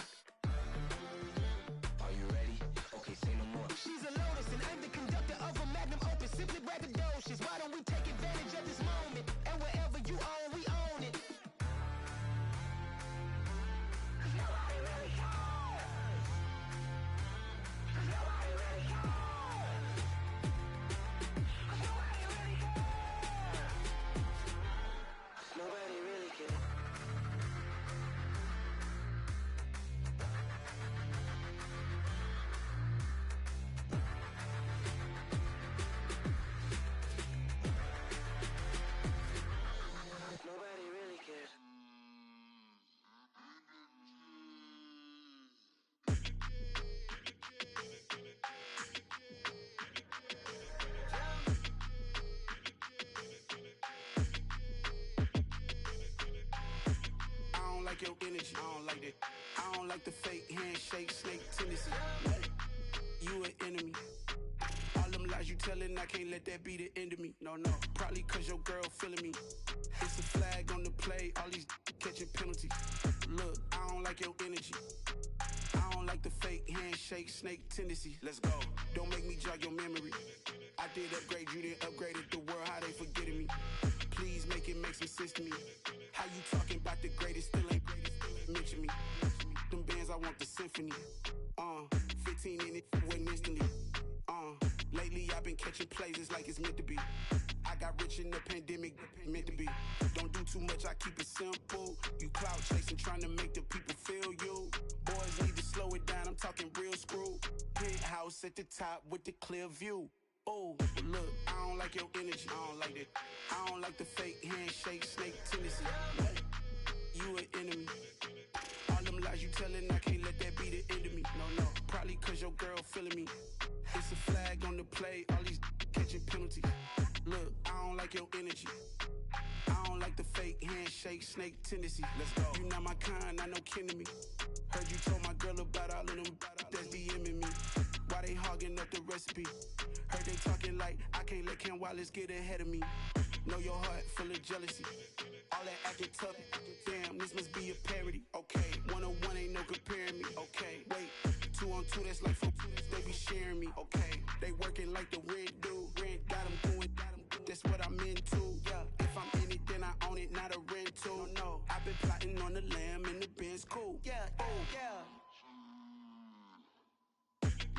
Are you ready? Okay, say no more. She's a Lotus and I'm the conductor of a magnum opus. Simply braggadocious. Why don't we take advantage of this moment? And wherever you own, we own it. Nobody really cares. Nobody really cares. Nobody really cares. Nobody really cares. Nobody really cares. I don't like your energy. I don't like that. I don't like the fake handshake, snake tendency. What? You an enemy. All them lies you telling, I can't let that be the end of me. No, no. Probably cause your girl feeling me. It's a flag on the play, all these catching penalties. Look, I don't like your energy. I don't like the fake handshake, snake tendency. Let's go. Don't make me jog your memory. I did upgrade, you didn't upgrade it. The world, how they forgetting me. Please make it make some sense to me. How you talking about the greatest, still ain't greatest. Mention me. Them bands, I want the symphony. 15 in it, went instantly. Lately I've been catching plays, it's like it's meant to be. I got rich in the pandemic, meant to be. Don't do too much, I keep it simple. You cloud chasing, trying to make the people feel you. Boys need to slow it down, I'm talking real screw. Penthouse at the top with the clear view. Oh, look, I don't like your energy, I don't like that. I don't like the fake handshake, snake tendency. What? You an enemy. All them lies you telling, I can't let that be the end of me. No, no, probably cause your girl feeling me. It's a flag on the play, all these catching penalties. Look, I don't like your energy. I don't like the fake handshake, snake tendency. Let's go. You not my kind, I know kin to me. Heard you told my girl about all of them that's DMing me. Why Why they hogging up the recipe? Heard they talking like I can't let Ken Wallace get ahead of me. Know your heart full of jealousy. All that acting tough, damn, this must be a parody. Okay, 1-on-1 ain't no comparing me. Okay, wait, 2-on-2, that's like 4, they be sharing me. Okay, they working like the rent do. Rent got them doing, that's what I'm into. Yeah, if I'm in it, then I own it, not a rental. No, I've been plotting on the lamb and the Benz cool. Yeah, oh, yeah.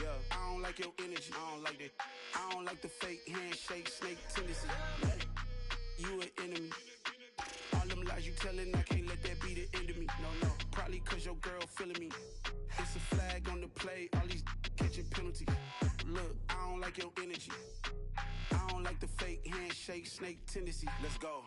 Yeah, I don't like your energy, I don't like that. I don't like the fake handshake, snake tendency. You an enemy. All them lies you telling, I can't let that be the end of me. No, probably cause your girl feeling me. It's a flag on the play, all these catching penalties. Look, I don't like your energy. I don't like the fake handshake, snake tendency. Let's go.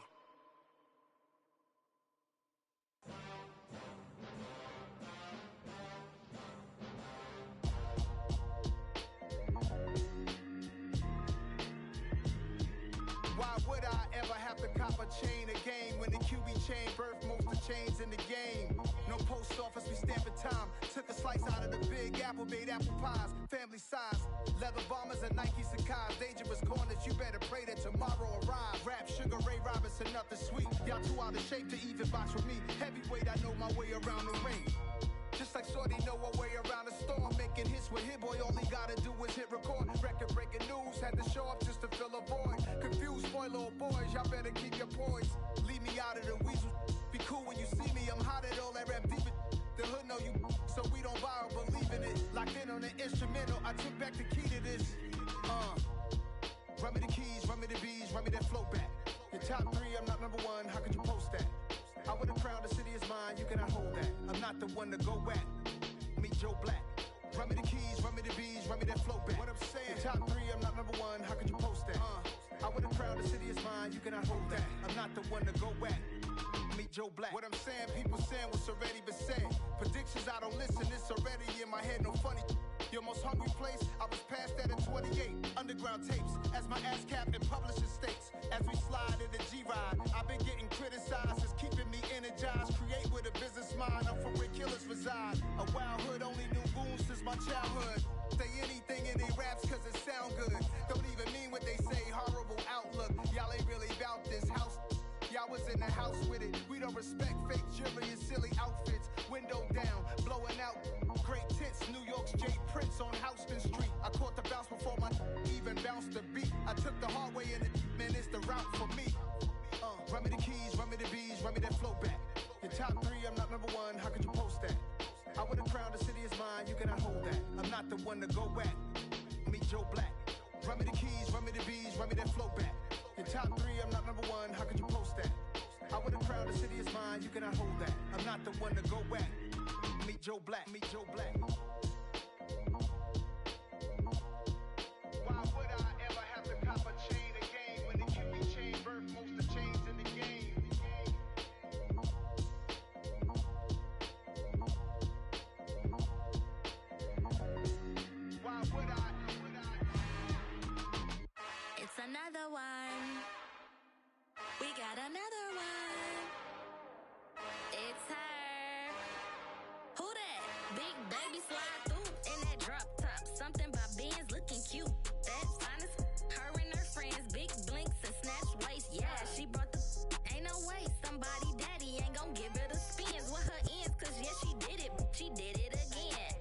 Why would I ever have to cop a chain a game when the QB chain birthed most of chains in the game? No post office, we stamping time. Took a slice out of the big apple, made apple pies, family size. Leather bombers and Nike Sacai's. Dangerous corners, you better pray that tomorrow arrives. Rap, Sugar Ray Robinson, nothing sweet. Y'all too out of shape to even box with me. Heavyweight, I know my way around the ring. Just like Shorty know her way around the storm. Making hits with Hit Boy, all he gotta do is hit record. Record breaking news, had to show up just to fill a void. Confused, spoiler boys, y'all better keep your poise. Leave me out of the weasel. Be cool when you see me, I'm hot at all that rap deep. The hood know you, so we don't borrow, believe in it. Locked in on the instrumental, I took back the key to this. Run me the keys, run me the bees, run me that flow back. Your top 3, I'm not number 1, how could you post that? I would've crowned the city is mine, you cannot hold that. I'm not the one to go at. Meet Joe Black. Run me the keys, run me the bees, run me that flow back. What I'm saying, your top 3, I'm not number 1, how could you post that? I would've crowned the city is mine, you cannot hold that. I'm not the one to go at. Meet Joe Black. What I'm saying, people saying what's already been said. Predictions, I don't listen, it's already in my head, no funny. Your most hungry place, I was past that in 28. Underground tapes, as my ass cap in publishing states. As we slide in the G-Ride, I've been getting criticized, it's keeping me energized. Create with a business mind, I'm from where killers reside. A wild hood, only knew goons since my childhood. Say anything in their raps cause it sound good. Don't even mean what they say, horrible outlook. Y'all ain't really about this house. Y'all was in the house with it. We don't respect fake jewelry and silly outfits. Window down, blowing out. Great tits, New York's Jay Prince on Houston Street. I caught the bounce before my even bounced the beat. I took the hard way in it, man, it's the route for me. Run me the keys, run me the bees, run me that flow back. Your top 3, I'm not number 1, how could you post that? I would've crowned the city is mine, you cannot hold that. I'm not the one to go at. Meet Joe Black. Run me the keys, run me the bees, run me that flow back. Your top 3, I'm not number 1, how could you post that? I would've crowned the city is mine, you cannot hold that. I'm not the one to go at. Meet Joe Black, meet Joe Black. Why would I ever have to cop a chain a game when the QB chain birthed most of chains in the game? Why would I? It's another one. We got another one. It's her. Who that? Big baby slide through in that drop top. Something by Benz looking cute. That's honest. Her and her friends, big blinks and snatch waist. Yeah, she brought the. Ain't no way somebody daddy ain't gon' give her the spins with her ends. Cause yeah, she did it. She did it again.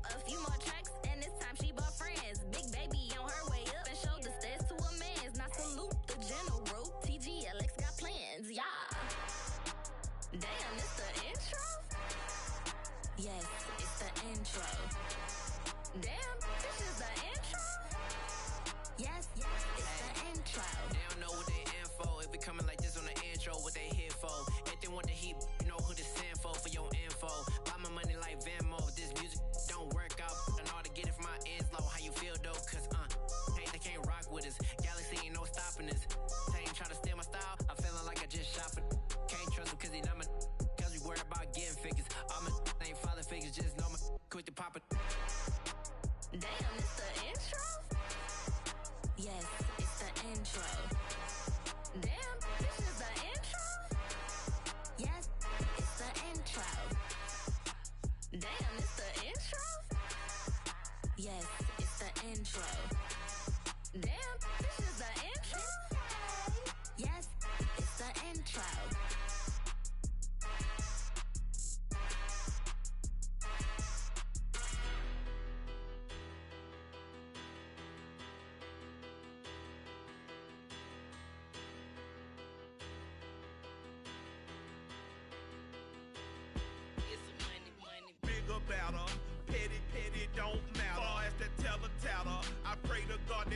A few more tracks and this time she bought friends. Big baby on her way up and showed the stairs to a man's. Now salute the general. TGLX got plans. Yeah. Damn, it's the intro? Yes, it's the intro. Damn, this is the intro? Yes, it's the intro. They don't know what they info. If we coming like this on the intro, what they here for? Anything want the heat, you know who to send for your info. Buy my money like Venmo. This music don't work out. I know how to get it from my ends low. How you feel though? Cause they can't rock with us. Galaxy ain't no stopping us. They ain't trying to steal my style. I'm feeling like I just shot for. Can't trust him cause he not my. Cause we worried about getting figures. All my ain't father figures. Just know my quit the pop it. Damn, it's the intro? Yes, it's the intro. Damn, this is the intro? Yes, it's the intro. Damn, it's the intro? Yes, it's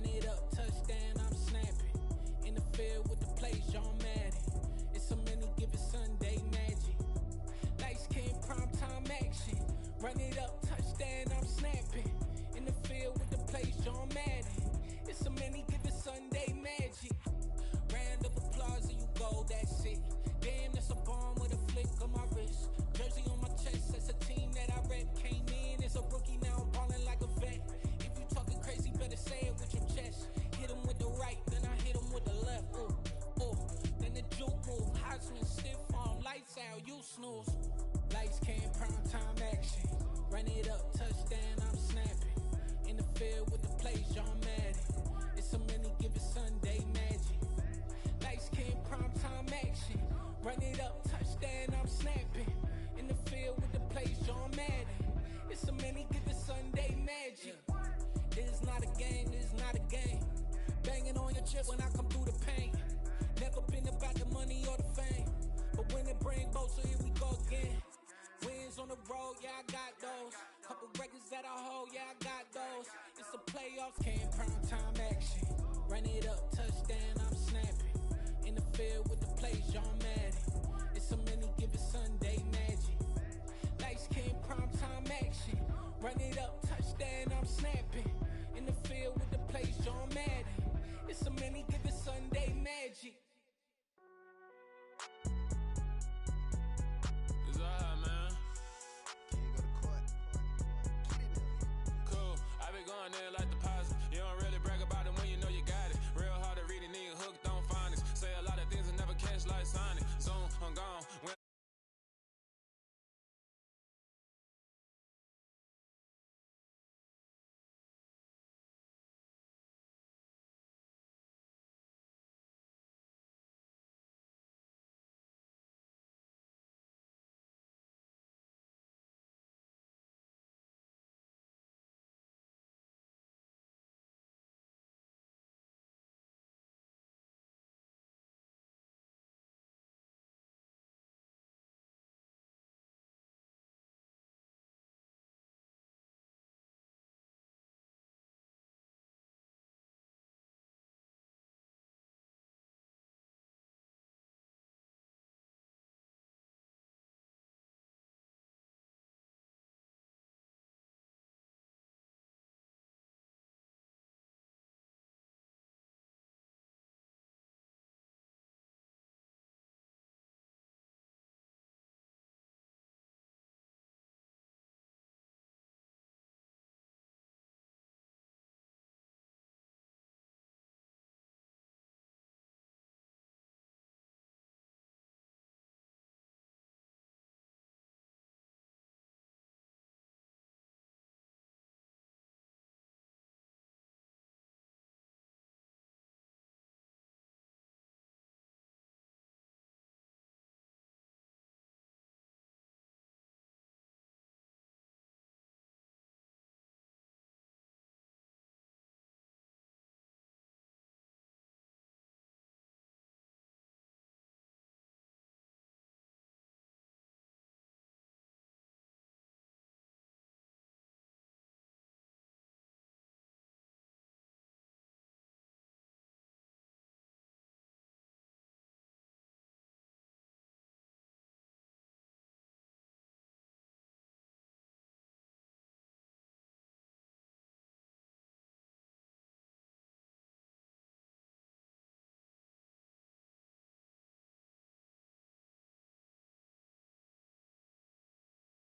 Run it up, touchdown, I'm snapping. In the field with the plays, John Madden. It's so many given Sunday magic. Lights came primetime action. Run it up, touchdown, I'm snapping. In the field with the plays, John Madden. It's so many given Sunday magic. Round of applause and you go, that's it. Damn, that's a bomb with a flick on my wrist. Jersey on my chest, that's a team that I rep. Came in as a rookie, now I'm ballin' like a vet. If you talking crazy, better say it with your chest. Hit him with the right, then I hit him with the left. Ooh, ooh, then the juke move. Heisman stiff on, lights out, you snooze. Lights came, prime time action. Run it up, touchdown, I'm snapping. In the field with the plays, John Madden. It's so many given Sunday magic. Lights came, prime time action. Run it up, touchdown, I'm snapping. In the field with the plays, John Madden. It's so many given Sunday magic. This is not a game, this is not a game. Banging on your chip when I come through the pain. Never been about the money or the fame. But when it bring both, so here we go again. Wins on the road, yeah, I got those. Couple records that I hold, yeah, I got those. It's the playoffs, came prime time action. Run it up, touchdown, I'm snapping. In the field with the plays, John Madden. It's so many given Sunday magic. Lights came prime time action. Run it up, touchdown, I'm snapping. In the field with the plays, John Madden. It's so many given Sunday magic. It's alright, man. Cool. I been going there like